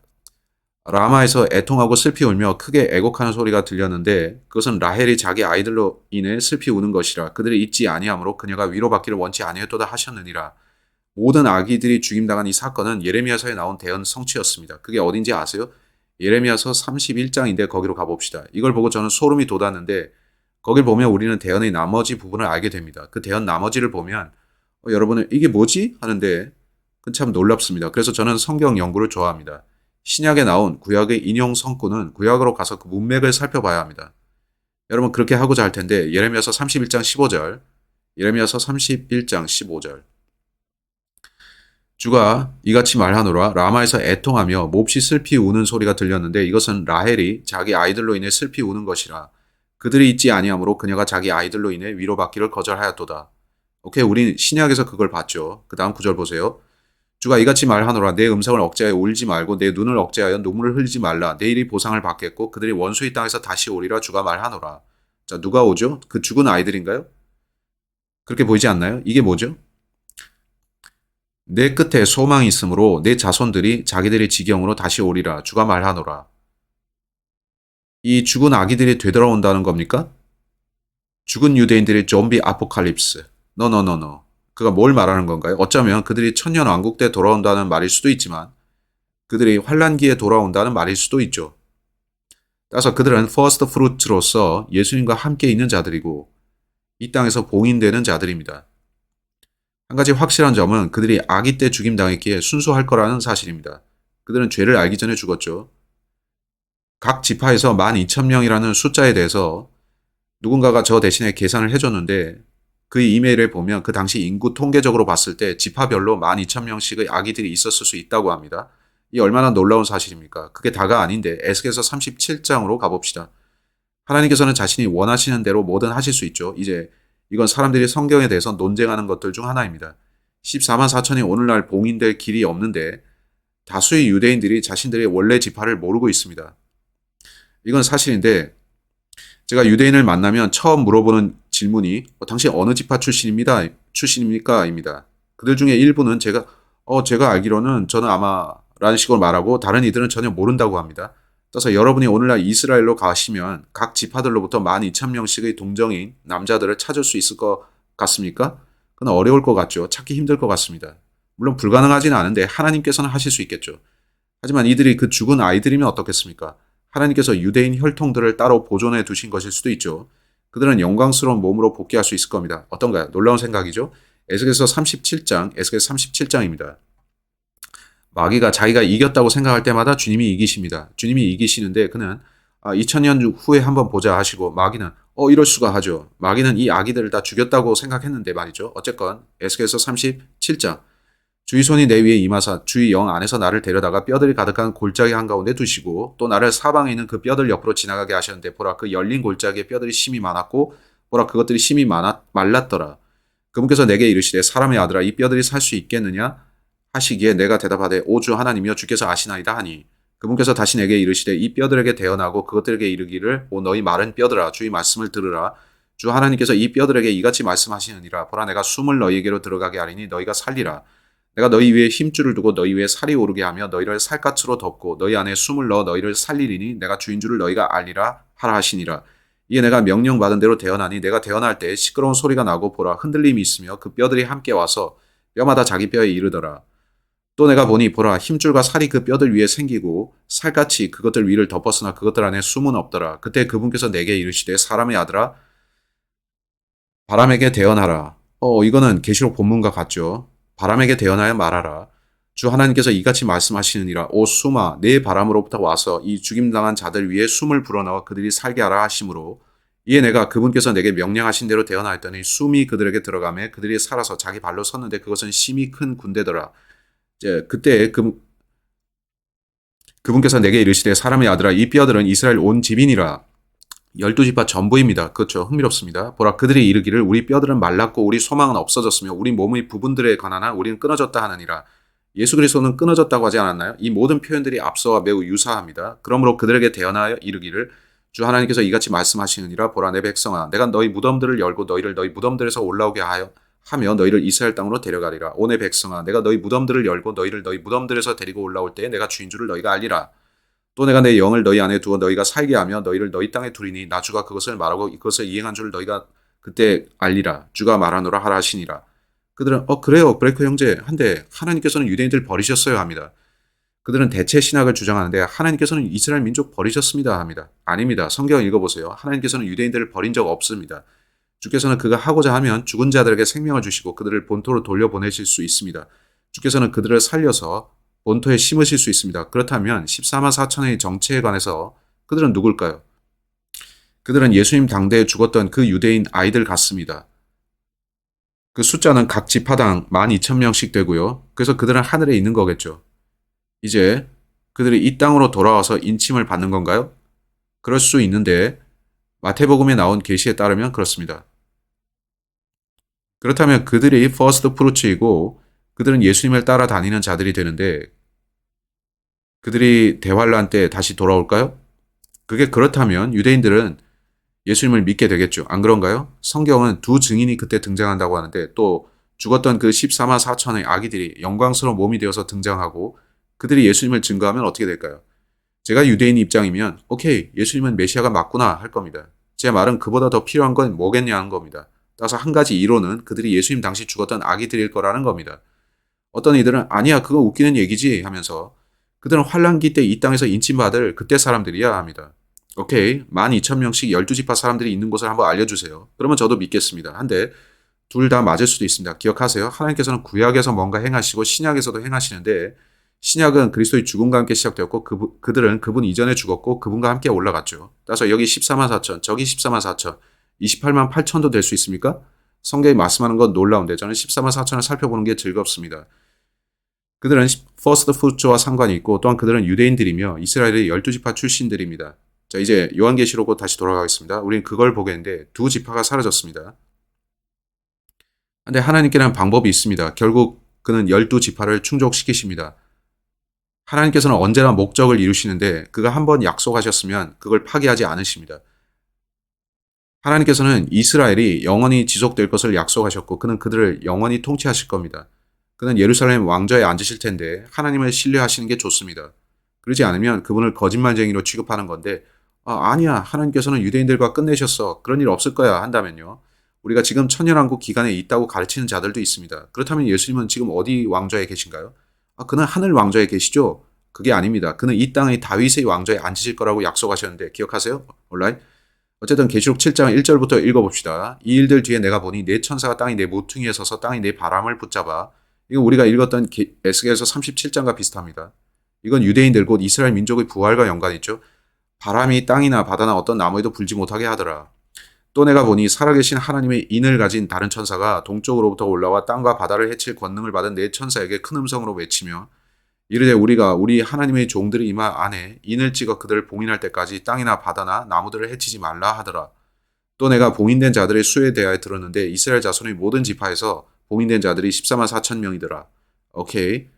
라마에서 애통하고 슬피 울며 크게 애곡하는 소리가 들렸는데 그것은 라헬이 자기 아이들로 인해 슬피 우는 것이라. 그들이 잊지 아니하므로 그녀가 위로받기를 원치 아니했도다 하셨느니라. 모든 아기들이 죽임당한 이 사건은 예레미야서에 나온 대언 성취였습니다. 그게 어딘지 아세요? 예레미야서 31장인데 거기로 가봅시다. 이걸 보고 저는 소름이 돋았는데 거길 보면 우리는 대언의 나머지 부분을 알게 됩니다. 그 대언 나머지를 보면 여러분은 이게 뭐지? 하는데 그건 참 놀랍습니다. 그래서 저는 성경 연구를 좋아합니다. 신약에 나온 구약의 인용 성구는 구약으로 가서 그 문맥을 살펴봐야 합니다. 여러분 그렇게 하고자 할 텐데 예레미야서 31장 15절, 예레미야서 31장 15절. 주가 이같이 말하노라. 라마에서 애통하며 몹시 슬피 우는 소리가 들렸는데 이것은 라헬이 자기 아이들로 인해 슬피 우는 것이라. 그들이 잊지 아니하므로 그녀가 자기 아이들로 인해 위로받기를 거절하였도다. 오케이, 우린 신약에서 그걸 봤죠. 그 다음 구절 보세요. 주가 이같이 말하노라. 내 음성을 억제하여 울지 말고 내 눈을 억제하여 눈물을 흘리지 말라. 내일이 보상을 받겠고 그들이 원수의 땅에서 다시 오리라. 주가 말하노라. 자, 누가 오죠? 그 죽은 아이들인가요? 그렇게 보이지 않나요? 이게 뭐죠? 내 끝에 소망이 있으므로 내 자손들이 자기들의 지경으로 다시 오리라. 주가 말하노라. 이 죽은 아기들이 되돌아온다는 겁니까? 죽은 유대인들의 좀비 아포칼립스. 노노노노. 그가 뭘 말하는 건가요? 어쩌면 그들이 천년 왕국 때 돌아온다는 말일 수도 있지만 그들이 환란기에 돌아온다는 말일 수도 있죠. 따라서 그들은 퍼스트 프루트로서 예수님과 함께 있는 자들이고 이 땅에서 봉인되는 자들입니다. 한 가지 확실한 점은 그들이 아기 때 죽임당했기에 순수할 거라는 사실입니다. 그들은 죄를 알기 전에 죽었죠. 각 지파에서 12,000명이라는 숫자에 대해서 누군가가 저 대신에 계산을 해줬는데 그 이메일을 보면 그 당시 인구 통계적으로 봤을 때 지파별로 12,000명씩의 아기들이 있었을 수 있다고 합니다. 이 얼마나 놀라운 사실입니까? 그게 다가 아닌데 에스겔서 37장으로 가봅시다. 하나님께서는 자신이 원하시는 대로 뭐든 하실 수 있죠. 이제 이건 사람들이 성경에 대해서 논쟁하는 것들 중 하나입니다. 14만 4천이 오늘날 봉인될 길이 없는데 다수의 유대인들이 자신들의 원래 지파를 모르고 있습니다. 이건 사실인데 제가 유대인을 만나면 처음 물어보는 질문이 당신 어느 지파 출신입니까? 입니다. 그들 중에 일부는 제가 알기로는 저는 아마 라는 식으로 말하고 다른 이들은 전혀 모른다고 합니다. 따라서 여러분이 오늘날 이스라엘로 가시면 각 지파들로부터 12,000명씩의 동정인 남자들을 찾을 수 있을 것 같습니까? 그건 어려울 것 같죠. 찾기 힘들 것 같습니다. 물론 불가능하지는 않은데 하나님께서는 하실 수 있겠죠. 하지만 이들이 그 죽은 아이들이면 어떻겠습니까? 하나님께서 유대인 혈통들을 따로 보존해 두신 것일 수도 있죠. 그들은 영광스러운 몸으로 복귀할 수 있을 겁니다. 어떤가요? 놀라운 생각이죠. 에스겔서 37장입니다. 마귀가 자기가 이겼다고 생각할 때마다 주님이 이기십니다. 주님이 이기시는데 그는 2000년 후에 한번 보자 하시고 마귀는 이럴 수가 하죠. 마귀는 이 아기들을 다 죽였다고 생각했는데 말이죠. 어쨌건 에스겔서 37장. 주의 손이 내 위에 임하사 주의 영 안에서 나를 데려다가 뼈들이 가득한 골짜기 한가운데 두시고 또 나를 사방에 있는 그 뼈들 옆으로 지나가게 하셨는데 보라 그 열린 골짜기에 뼈들이 심이 많았고 보라 그것들이 심이 말랐더라. 그분께서 내게 이르시되 사람의 아들아 이 뼈들이 살 수 있겠느냐 하시기에 내가 대답하되 오 주 하나님이여 주께서 아시나이다 하니 그분께서 다시 내게 이르시되 이 뼈들에게 대언하고 그것들에게 이르기를 오 너희 마른 뼈들아 주의 말씀을 들으라. 주 하나님께서 이 뼈들에게 이같이 말씀하시느니라. 보라 내가 숨을 너희에게로 들어가게 하리니 너희가 살리라. 내가 너희 위에 힘줄을 두고 너희 위에 살이 오르게 하며 너희를 살갗으로 덮고 너희 안에 숨을 넣어 너희를 살리리니 내가 주인 줄을 너희가 알리라 하라 하시니라. 이에 내가 명령받은 대로 대언하니 내가 대언할 때 시끄러운 소리가 나고 보라 흔들림이 있으며 그 뼈들이 함께 와서 뼈마다 자기 뼈에 이르더라. 또 내가 보니 보라 힘줄과 살이 그 뼈들 위에 생기고 살같이 그것들 위를 덮었으나 그것들 안에 숨은 없더라. 그때 그분께서 내게 이르시되 사람의 아들아 바람에게 대언하라. 이거는 계시록 본문과 같죠. 바람에게 대언하여 말하라. 주 하나님께서 이같이 말씀하시느니라. 오 숨아 내 바람으로부터 와서 이 죽임당한 자들 위에 숨을 불어넣어 그들이 살게 하라 하심으로 이에 내가 그분께서 내게 명령하신 대로 대언하였더니 숨이 그들에게 들어가매 그들이 살아서 자기 발로 섰는데 그것은 심히 큰 군대더라. 이제 그때 그분께서 내게 이르시되 사람의 아들아 이 뼈들은 이스라엘 온 집이니라. 12지파 전부입니다. 그렇죠. 흥미롭습니다. 보라 그들이 이르기를 우리 뼈들은 말랐고 우리 소망은 없어졌으며 우리 몸의 부분들에 관하나 우리는 끊어졌다 하느니라. 예수 그리스도는 끊어졌다고 하지 않았나요? 이 모든 표현들이 앞서와 매우 유사합니다. 그러므로 그들에게 대언하여 이르기를 주 하나님께서 이같이 말씀하시느니라. 보라 내 백성아 내가 너희 무덤들을 열고 너희를 너희 무덤들에서 올라오게 하며 너희를 이스라엘 땅으로 데려가리라. 오 내 백성아 내가 너희 무덤들을 열고 너희를 너희 무덤들에서 데리고 올라올 때에 내가 주인 줄을 너희가 알리라. 또 내가 내 영을 너희 안에 두어 너희가 살게 하며 너희를 너희 땅에 두리니 나 주가 그것을 말하고 이것을 이행한 줄을 너희가 그때 알리라. 주가 말하노라 하라 하시니라. 그들은 그래요 브레이크 형제 한데 하나님께서는 유대인들 버리셨어요 합니다. 그들은 대체 신학을 주장하는데 하나님께서는 이스라엘 민족 버리셨습니다 합니다. 아닙니다. 성경 읽어보세요. 하나님께서는 유대인들을 버린 적 없습니다. 주께서는 그가 하고자 하면 죽은 자들에게 생명을 주시고 그들을 본토로 돌려보내실 수 있습니다. 주께서는 그들을 살려서 본토에 심으실 수 있습니다. 그렇다면 14만 4천의 정체에 관해서 그들은 누굴까요? 그들은 예수님 당대에 죽었던 그 유대인 아이들 같습니다. 그 숫자는 각 지파당 12,000명씩 되고요. 그래서 그들은 하늘에 있는 거겠죠. 이제 그들이 이 땅으로 돌아와서 인침을 받는 건가요? 그럴 수 있는데 마태복음에 나온 계시에 따르면 그렇습니다. 그렇다면 그들이 퍼스트 프루츠이고 그들은 예수님을 따라다니는 자들이 되는데 그들이 대환란 때 다시 돌아올까요? 그게 그렇다면 유대인들은 예수님을 믿게 되겠죠. 안 그런가요? 성경은 두 증인이 그때 등장한다고 하는데 또 죽었던 그 14만 4천의 아기들이 영광스러운 몸이 되어서 등장하고 그들이 예수님을 증거하면 어떻게 될까요? 제가 유대인 입장이면 오케이 예수님은 메시아가 맞구나 할 겁니다. 제 말은 그보다 더 필요한 건 뭐겠냐는 겁니다. 따라서 한 가지 이론은 그들이 예수님 당시 죽었던 아기들일 거라는 겁니다. 어떤 이들은 아니야 그거 웃기는 얘기지 하면서 그들은 환란기 때 이 땅에서 인침받을 그때 사람들이야 합니다. 오케이 12,000명씩 12지파 사람들이 있는 곳을 한번 알려주세요. 그러면 저도 믿겠습니다. 한데 둘 다 맞을 수도 있습니다. 기억하세요. 하나님께서는 구약에서 뭔가 행하시고 신약에서도 행하시는데 신약은 그리스도의 죽음과 함께 시작되었고 그들은 그분 이전에 죽었고 그분과 함께 올라갔죠. 따라서 여기 14만 4천 저기 14만 4천 28만 8천도 될 수 있습니까? 성경이 말씀하는 건 놀라운데 저는 14만 4천을 살펴보는 게 즐겁습니다. 그들은 퍼스트 푸드와 상관이 있고 또한 그들은 유대인들이며 이스라엘의 12지파 출신들입니다. 자 이제 요한계시록으로 다시 돌아가겠습니다. 우리는 그걸 보겠는데 두 지파가 사라졌습니다. 근데 하나님께는 방법이 있습니다. 결국 그는 12지파를 충족시키십니다. 하나님께서는 언제나 목적을 이루시는데 그가 한번 약속하셨으면 그걸 파기하지 않으십니다. 하나님께서는 이스라엘이 영원히 지속될 것을 약속하셨고 그는 그들을 영원히 통치하실 겁니다. 그는 예루살렘 왕좌에 앉으실 텐데 하나님을 신뢰하시는 게 좋습니다. 그러지 않으면 그분을 거짓말쟁이로 취급하는 건데 아니야 하나님께서는 유대인들과 끝내셨어 그런 일 없을 거야 한다면요. 우리가 지금 천년왕국 기간에 있다고 가르치는 자들도 있습니다. 그렇다면 예수님은 지금 어디 왕좌에 계신가요? 그는 하늘 왕좌에 계시죠? 그게 아닙니다. 그는 이 땅의 다윗의 왕좌에 앉으실 거라고 약속하셨는데 기억하세요? 온라인? 어쨌든 계시록 7장 1절부터 읽어봅시다. 이 일들 뒤에 내가 보니 네 천사가 땅이 내 모퉁이에 서서 땅이 내 바람을 붙잡아. 이건 우리가 읽었던 에스겔서 37장과 비슷합니다. 이건 유대인들 곧 이스라엘 민족의 부활과 연관이 있죠. 바람이 땅이나 바다나 어떤 나무에도 불지 못하게 하더라. 또 내가 보니 살아계신 하나님의 인을 가진 다른 천사가 동쪽으로부터 올라와 땅과 바다를 해칠 권능을 받은 네 천사에게 큰 음성으로 외치며 이르되 우리가 우리 하나님의 종들의 이마 안에 인을 찍어 그들을 봉인할 때까지 땅이나 바다나 나무들을 해치지 말라 하더라. 또 내가 봉인된 자들의 수에 대하여 들었는데 이스라엘 자손의 모든 지파에서 봉인된 자들이 14만 4천 명이더라. 오케이.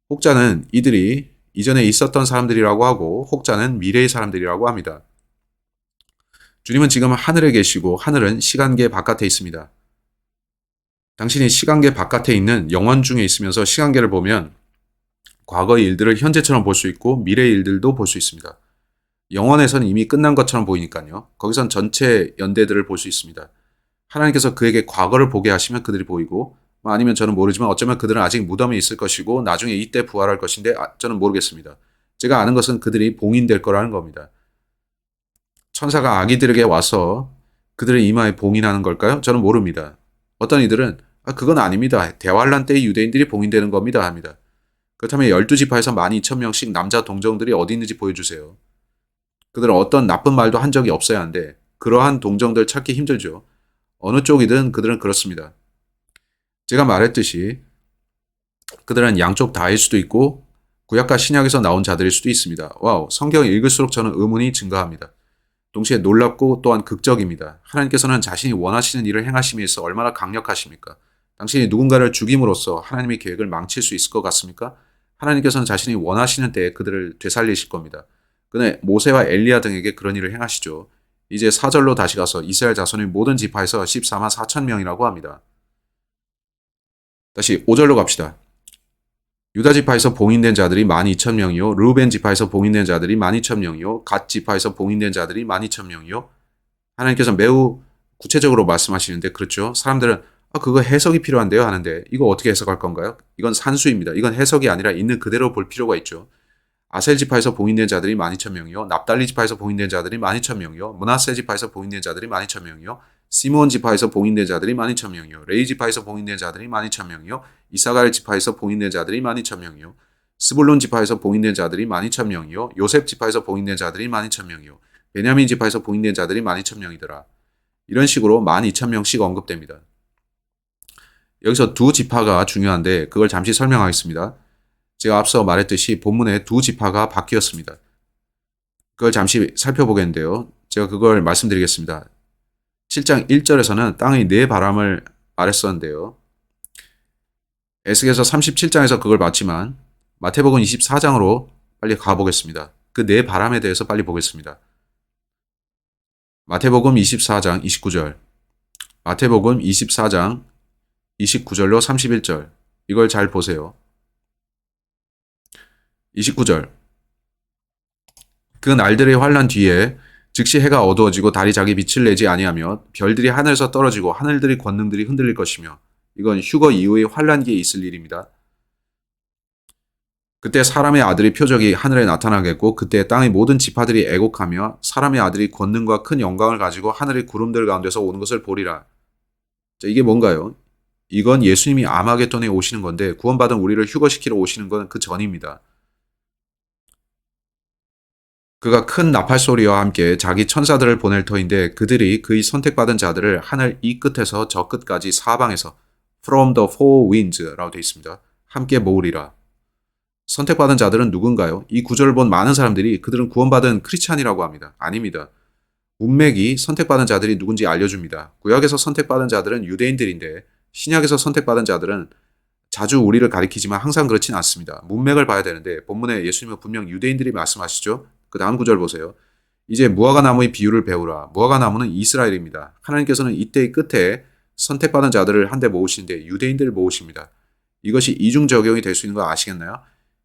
혹자는 이들이 이전에 있었던 사람들이라고 하고 혹자는 미래의 사람들이라고 합니다. 주님은 지금 하늘에 계시고 하늘은 시간계 바깥에 있습니다. 당신이 시간계 바깥에 있는 영원 중에 있으면서 시간계를 보면 과거의 일들을 현재처럼 볼 수 있고 미래의 일들도 볼 수 있습니다. 영원에서는 이미 끝난 것처럼 보이니까요. 거기선 전체 연대들을 볼 수 있습니다. 하나님께서 그에게 과거를 보게 하시면 그들이 보이고 아니면 저는 모르지만 어쩌면 그들은 아직 무덤에 있을 것이고 나중에 이때 부활할 것인데 저는 모르겠습니다. 제가 아는 것은 그들이 봉인될 거라는 겁니다. 천사가 아기들에게 와서 그들의 이마에 봉이 나는 걸까요? 저는 모릅니다. 어떤 이들은 그건 아닙니다. 대환란 때의 유대인들이 봉인되는 겁니다. 합니다. 그렇다면 12지파에서 12,000명씩 남자 동정들이 어디 있는지 보여주세요. 그들은 어떤 나쁜 말도 한 적이 없어야 하는데 그러한 동정들 찾기 힘들죠. 어느 쪽이든 그들은 그렇습니다. 제가 말했듯이 그들은 양쪽 다일 수도 있고 구약과 신약에서 나온 자들일 수도 있습니다. 와우, 성경을 읽을수록 저는 의문이 증가합니다. 동시에 놀랍고 또한 극적입니다. 하나님께서는 자신이 원하시는 일을 행하심에 있어 얼마나 강력하십니까? 당신이 누군가를 죽임으로써 하나님의 계획을 망칠 수 있을 것 같습니까? 하나님께서는 자신이 원하시는 때에 그들을 되살리실 겁니다. 그는 모세와 엘리야 등에게 그런 일을 행하시죠. 이제 4절로 다시 가서 이스라엘 자손의 모든 지파에서 14만 4천 명이라고 합니다. 다시 5절로 갑시다. 유다 지파에서 봉인된 자들이 12,000명이요. 르우벤 지파에서 봉인된 자들이 12,000명이요. 갓 지파에서 봉인된 자들이 12,000명이요. 하나님께서 매우 구체적으로 말씀하시는데 그렇죠. 사람들은 그거 해석이 필요한데요 하는데 이거 어떻게 해석할 건가요? 이건 산수입니다. 이건 해석이 아니라 있는 그대로 볼 필요가 있죠. 아셀 지파에서 봉인된 자들이 12,000명이요. 납달리 지파에서 봉인된 자들이 12,000명이요. 므낫세 지파에서 봉인된 자들이 12,000명이요. 시므온 지파에서 봉인된 자들이 12,000명이요. 레위 지파에서 봉인된 자들이 12,000명이요. 이사갈 지파에서 봉인된 자들이 12,000명이요. 스불론 지파에서 봉인된 자들이 12,000명이요. 요셉 지파에서 봉인된 자들이 12,000명이요. 베냐민 지파에서 봉인된 자들이 12,000명이더라. 이런 식으로 12,000명씩 언급됩니다. 여기서 두 지파가 중요한데 그걸 잠시 설명하겠습니다. 제가 앞서 말했듯이 본문에 두 지파가 바뀌었습니다. 그걸 잠시 살펴보겠는데요. 제가 그걸 말씀드리겠습니다. 7장 1절에서는 땅의 네 바람을 말했었는데요. 에스겔서 37장에서 그걸 봤지만 마태복음 24장으로 빨리 가보겠습니다. 그 네 바람에 대해서 빨리 보겠습니다. 마태복음 24장 29절, 마태복음 24장 29절로 31절, 이걸 잘 보세요. 29절, 그 날들의 환난 뒤에 즉시 해가 어두워지고 달이 자기 빛을 내지 아니하며 별들이 하늘에서 떨어지고 하늘들의 권능들이 흔들릴 것이며, 이건 휴거 이후의 환난기에 있을 일입니다. 그때 사람의 아들의 표적이 하늘에 나타나겠고 그때 땅의 모든 지파들이 애곡하며 사람의 아들이 권능과 큰 영광을 가지고 하늘의 구름들 가운데서 오는 것을 보리라. 자, 이게 뭔가요? 이건 예수님이 아마겟돈에 오시는 건데 구원받은 우리를 휴거시키러 오시는 건 그 전입니다. 그가 큰 나팔 소리와 함께 자기 천사들을 보낼 터인데 그들이 그의 선택받은 자들을 하늘 이 끝에서 저 끝까지 사방에서 from the four winds라고 되어 있습니다. 함께 모으리라. 선택받은 자들은 누군가요? 이 구절을 본 많은 사람들이 그들은 구원받은 크리스찬이라고 합니다. 아닙니다. 문맥이 선택받은 자들이 누군지 알려줍니다. 구약에서 선택받은 자들은 유대인들인데 신약에서 선택받은 자들은 자주 우리를 가리키지만 항상 그렇진 않습니다. 문맥을 봐야 되는데 본문에 예수님은 분명 유대인들이 말씀하시죠. 그 다음 구절 보세요. 이제 무화과나무의 비유를 배우라. 무화과나무는 이스라엘입니다. 하나님께서는 이때의 끝에 선택받은 자들을 한데 모으시는데 유대인들을 모으십니다. 이것이 이중 적용이 될 수 있는 거 아시겠나요?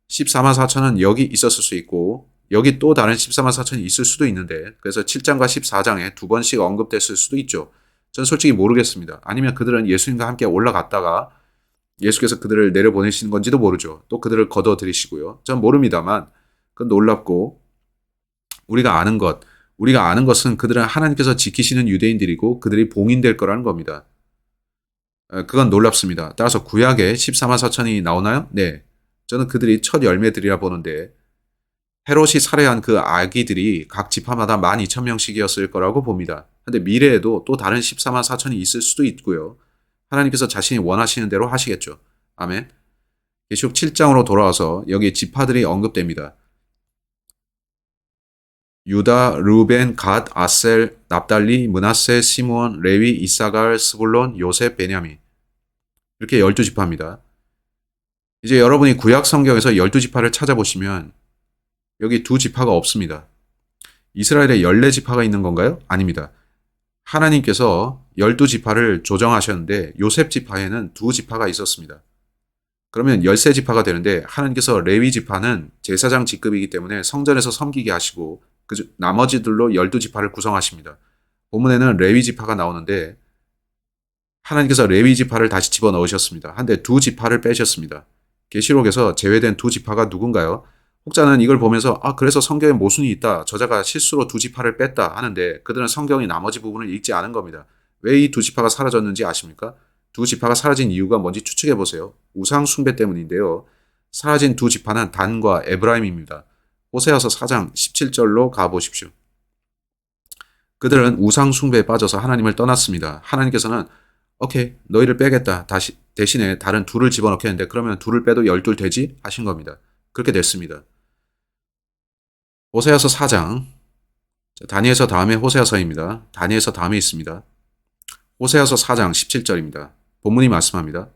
14만 4천은 여기 있었을 수 있고 여기 또 다른 14만 4천이 있을 수도 있는데 그래서 7장과 14장에 두 번씩 언급됐을 수도 있죠. 전 솔직히 모르겠습니다. 아니면 그들은 예수님과 함께 올라갔다가 예수께서 그들을 내려보내시는 건지도 모르죠. 또 그들을 걷어들이시고요. 전 모릅니다만 그건 놀랍고 우리가 아는 것은 그들은 하나님께서 지키시는 유대인들이고 그들이 봉인될 거라는 겁니다. 그건 놀랍습니다. 따라서 구약에 14만 4천이 나오나요? 네. 저는 그들이 첫 열매들이라 보는데 헤롯이 살해한 그 아기들이 각 지파마다 12,000명씩이었을 거라고 봅니다. 그런데 미래에도 또 다른 14만 4천이 있을 수도 있고요. 하나님께서 자신이 원하시는 대로 하시겠죠. 아멘. 계시록 7장으로 돌아와서 여기 지파들이 언급됩니다. 유다, 르우벤, 갓, 아셀, 납달리, 므낫세, 시므온, 레위, 이사갈, 스불론, 요셉, 베냐민. 이렇게 12지파입니다. 이제 여러분이 구약 성경에서 12지파를 찾아보시면 여기 두 지파가 없습니다. 이스라엘에 14지파가 있는 건가요? 아닙니다. 하나님께서 12지파를 조정하셨는데 요셉 지파에는 두 지파가 있었습니다. 그러면 13지파가 되는데 하나님께서 레위 지파는 제사장 직급이기 때문에 성전에서 섬기게 하시고 그 나머지들로 12지파를 구성하십니다. 본문에는 레위 지파가 나오는데 하나님께서 레위 지파를 다시 집어넣으셨습니다. 한데 두 지파를 빼셨습니다. 계시록에서 제외된 두 지파가 누군가요? 혹자는 이걸 보면서 그래서 성경에 모순이 있다. 저자가 실수로 두 지파를 뺐다 하는데 그들은 성경의 나머지 부분을 읽지 않은 겁니다. 왜 이 두 지파가 사라졌는지 아십니까? 두 지파가 사라진 이유가 뭔지 추측해 보세요. 우상 숭배 때문인데요. 사라진 두 지파는 단과 에브라임입니다. 호세아서 4장 17절로 가보십시오. 그들은 우상 숭배에 빠져서 하나님을 떠났습니다. 하나님께서는 오케이, 너희를 빼겠다. 대신에 다른 둘을 집어넣겠는데 그러면 둘을 빼도 12 되지? 하신 겁니다. 그렇게 됐습니다. 호세아서 4장. 다니엘서 다음에 호세아서입니다. 다니엘서 다음에 있습니다. 호세아서 4장 17절입니다. 본문이 말씀합니다.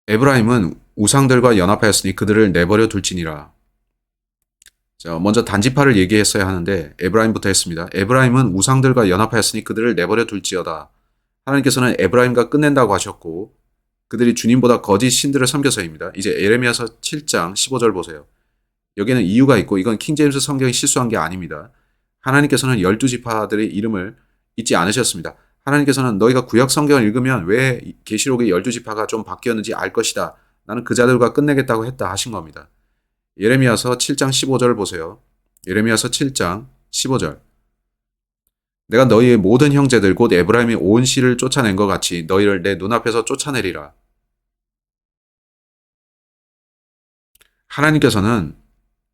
에브라임은 우상들과 연합하였으니 그들을 내버려 둘지니라. 자, 먼저 단지파를 얘기했어야 하는데 에브라임부터 했습니다. 에브라임은 우상들과 연합하였으니 그들을 내버려 둘지어다. 하나님께서는 에브라임과 끝낸다고 하셨고 그들이 주님보다 거짓 신들을 섬겨서입니다. 이제 예레미야서 7장 15절 보세요. 여기에는 이유가 있고 이건 킹제임스 성경이 실수한 게 아닙니다. 하나님께서는 12지파들의 이름을 잊지 않으셨습니다. 하나님께서는 너희가 구약 성경을 읽으면 왜 계시록의 12지파가 좀 바뀌었는지 알 것이다. 나는 그 자들과 끝내겠다고 했다 하신 겁니다. 예레미야서 7장 15절을 보세요. 예레미야서 7장 15절. 내가 너희의 모든 형제들 곧 에브라임의 온 씨를 쫓아낸 것 같이 너희를 내 눈앞에서 쫓아내리라. 하나님께서는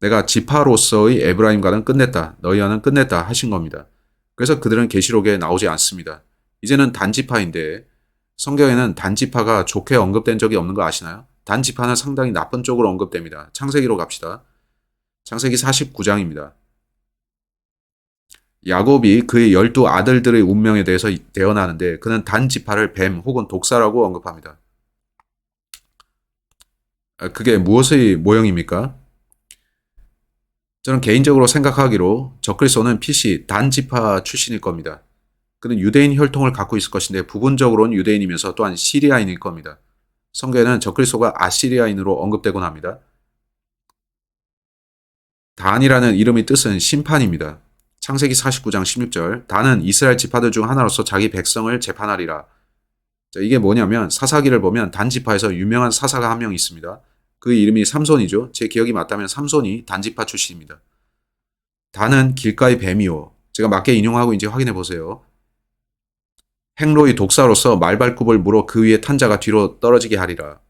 내가 지파로서의 에브라임과는 끝냈다. 너희와는 끝냈다 하신 겁니다. 그래서 그들은 계시록에 나오지 않습니다. 이제는 단지파인데 성경에는 단지파가 좋게 언급된 적이 없는 거 아시나요? 단지파는 상당히 나쁜 쪽으로 언급됩니다. 창세기로 갑시다. 창세기 49장입니다. 야곱이 그의 12 아들들의 운명에 대해서 대언하는데 그는 단지파를 뱀 혹은 독사라고 언급합니다. 그게 무엇의 모형입니까? 저는 개인적으로 생각하기로 적그리스도는 PC 단지파 출신일 겁니다. 그는 유대인 혈통을 갖고 있을 것인데 부분적으로는 유대인이면서 또한 시리아인일 겁니다. 성경에는 적그리스도가 아시리아인으로 언급되곤 합니다. 단이라는 이름의 뜻은 심판입니다. 창세기 49장 16절. 단은 이스라엘 지파들 중 하나로서 자기 백성을 재판하리라. 자, 이게 뭐냐면 사사기를 보면 단지파에서 유명한 사사가 한 명 있습니다. 그 이름이 삼손이죠. 제 기억이 맞다면 삼손이 단지파 출신입니다. 단은 길가의 뱀이요. 제가 맞게 인용하고 이제 확인해 보세요. 행로의 독사로서 말발굽을 물어 그 위에 탄 자가 뒤로 떨어지게 하리라.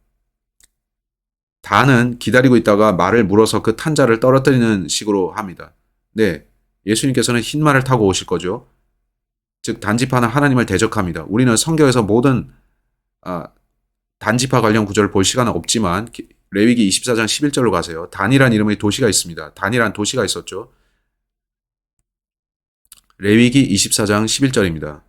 단은 기다리고 있다가 말을 물어서 그 탄 자를 떨어뜨리는 식으로 합니다. 네, 예수님께서는 흰 말을 타고 오실 거죠. 즉 단지파는 하나님을 대적합니다. 우리는 성경에서 모든 단지파 관련 구절을 볼 시간은 없지만 레위기 24장 11절로 가세요. 단이란 이름의 도시가 있습니다. 단이란 도시가 있었죠. 레위기 24장 11절입니다.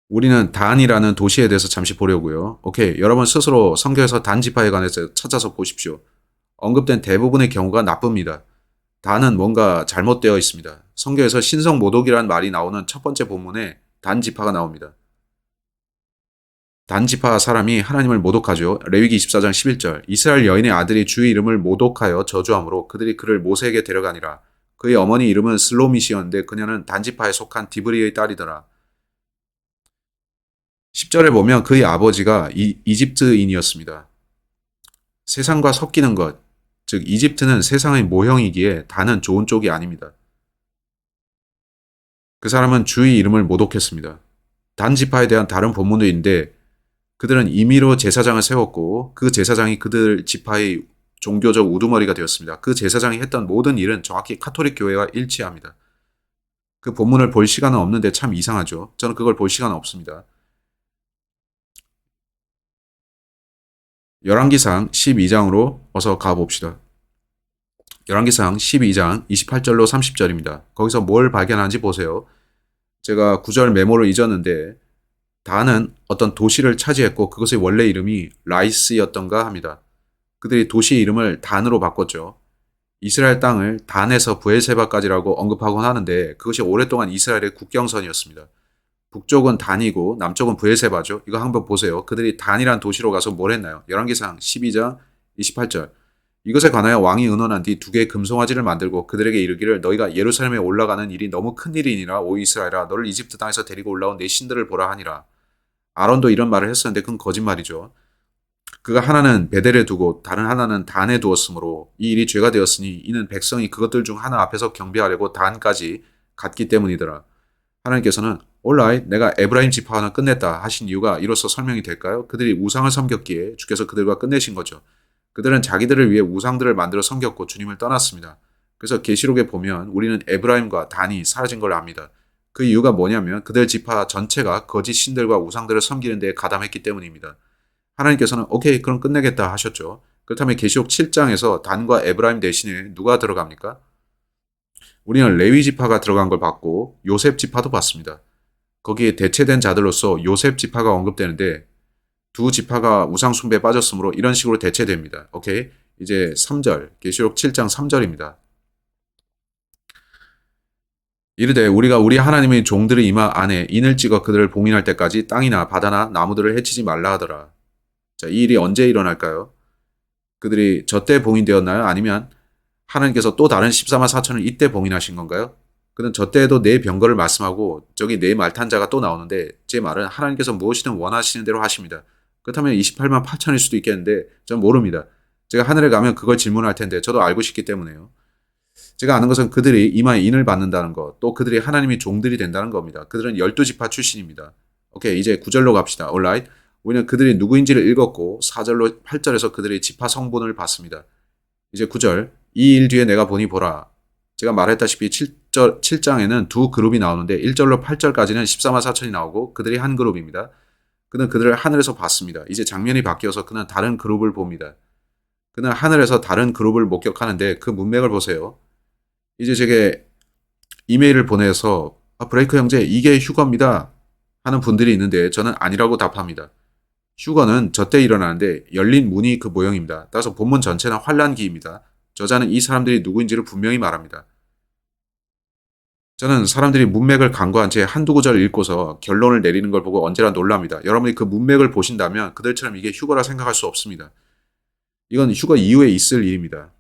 우리는 단이라는 도시에 대해서 잠시 보려고요. 오케이, 여러분 스스로 성경에서 단지파에 관해서 찾아서 보십시오. 언급된 대부분의 경우가 나쁩니다. 단은 뭔가 잘못되어 있습니다. 성경에서 신성모독이라는 말이 나오는 첫 번째 본문에 단지파가 나옵니다. 단지파 사람이 하나님을 모독하죠. 레위기 24장 11절. 이스라엘 여인의 아들이 주의 이름을 모독하여 저주함으로 그들이 그를 모세에게 데려가니라. 그의 어머니 이름은 슬로미시였는데 그녀는 단지파에 속한 디브리의 딸이더라. 10절에 보면 그의 아버지가 이집트인이었습니다. 세상과 섞이는 것, 즉 이집트는 세상의 모형이기에 단은 좋은 쪽이 아닙니다. 그 사람은 주의 이름을 모독했습니다. 단지파에 대한 다른 본문도 있는데 그들은 임의로 제사장을 세웠고 그 제사장이 그들 지파의 종교적 우두머리가 되었습니다. 그 제사장이 했던 모든 일은 정확히 카톨릭 교회와 일치합니다. 그 본문을 볼 시간은 없는데 참 이상하죠. 저는 그걸 볼 시간은 없습니다. 열왕기상 12장으로 어서 가봅시다. 열왕기상 12장 28절로 30절입니다. 거기서 뭘 발견하는지 보세요. 제가 구절 메모를 잊었는데 단은 어떤 도시를 차지했고 그것의 원래 이름이 라이스였던가 합니다. 그들이 도시 이름을 단으로 바꿨죠. 이스라엘 땅을 단에서 브엘세바까지라고 언급하곤 하는데 그것이 오랫동안 이스라엘의 국경선이었습니다. 북쪽은 단이고 남쪽은 브엘세바죠. 이거 한번 보세요. 그들이 단이란 도시로 가서 뭘 했나요? 열왕기상 12장 28절. 이것에 관하여 왕이 의논한 뒤 두 개의 금송아지를 만들고 그들에게 이르기를 너희가 예루살렘에 올라가는 일이 너무 큰 일이니라. 오 이스라엘아 너를 이집트 땅에서 데리고 올라온 내 신들을 보라 하니라. 아론도 이런 말을 했었는데 그건 거짓말이죠. 그가 하나는 베델에 두고 다른 하나는 단에 두었으므로 이 일이 죄가 되었으니 이는 백성이 그것들 중 하나 앞에서 경배하려고 단까지 갔기 때문이더라. 하나님께서는 올라이 내가 에브라임 지파와는 끝냈다 하신 이유가 이로써 설명이 될까요? 그들이 우상을 섬겼기에 주께서 그들과 끝내신 거죠. 그들은 자기들을 위해 우상들을 만들어 섬겼고 주님을 떠났습니다. 그래서 계시록에 보면 우리는 에브라임과 단이 사라진 걸 압니다. 그 이유가 뭐냐면 그들 지파 전체가 거짓 신들과 우상들을 섬기는 데 가담했기 때문입니다. 하나님께서는 오케이 그럼 끝내겠다 하셨죠. 그렇다면 계시록 7장에서 단과 에브라임 대신에 누가 들어갑니까? 우리는 레위 지파가 들어간 걸 봤고 요셉 지파도 봤습니다. 거기에 대체된 자들로서 요셉 지파가 언급되는데 두 지파가 우상 숭배에 빠졌으므로 이런 식으로 대체됩니다. 오케이? 이제 3절, 계시록 7장 3절입니다. 이르되 우리가 우리 하나님의 종들의 이마 안에 인을 찍어 그들을 봉인할 때까지 땅이나 바다나 나무들을 해치지 말라 하더라. 자, 이 일이 언제 일어날까요? 그들이 저때 봉인되었나요? 아니면 하나님께서 또 다른 14만 4천을 이때 봉인하신 건가요? 그는 저때에도 내 병거를 말씀하고 저기 내 말탄자가 또 나오는데 제 말은 하나님께서 무엇이든 원하시는 대로 하십니다. 그렇다면 28만 8천일 수도 있겠는데 전 모릅니다. 제가 하늘에 가면 그걸 질문할 텐데 저도 알고 싶기 때문에요. 제가 아는 것은 그들이 이마에 인을 받는다는 것, 또 그들이 하나님의 종들이 된다는 겁니다. 그들은 12지파 출신입니다. 오케이, 이제 9절로 갑시다. alright. 우리는 그들이 누구인지를 읽었고 4절로 8절에서 그들의 지파 성분을 봤습니다. 이제 9절. 이 일 뒤에 내가 보니 보라. 제가 말했다시피 7장에는 두 그룹이 나오는데 1절로 8절까지는 14만 4천이 나오고 그들이 한 그룹입니다. 그는 그들을 하늘에서 봤습니다. 이제 장면이 바뀌어서 그는 다른 그룹을 봅니다. 그는 하늘에서 다른 그룹을 목격하는데 그 문맥을 보세요. 이제 제게 이메일을 보내서 브레이크 형제 이게 휴거입니다 하는 분들이 있는데 저는 아니라고 답합니다. 휴거는 저때 일어나는데 열린 문이 그 모형입니다. 따라서 본문 전체는 환란기입니다. 저자는 이 사람들이 누구인지를 분명히 말합니다. 저는 사람들이 문맥을 간과한 채 한두 구절을 읽고서 결론을 내리는 걸 보고 언제나 놀랍니다. 여러분이 그 문맥을 보신다면 그들처럼 이게 휴거라 생각할 수 없습니다. 이건 휴거 이후에 있을 일입니다.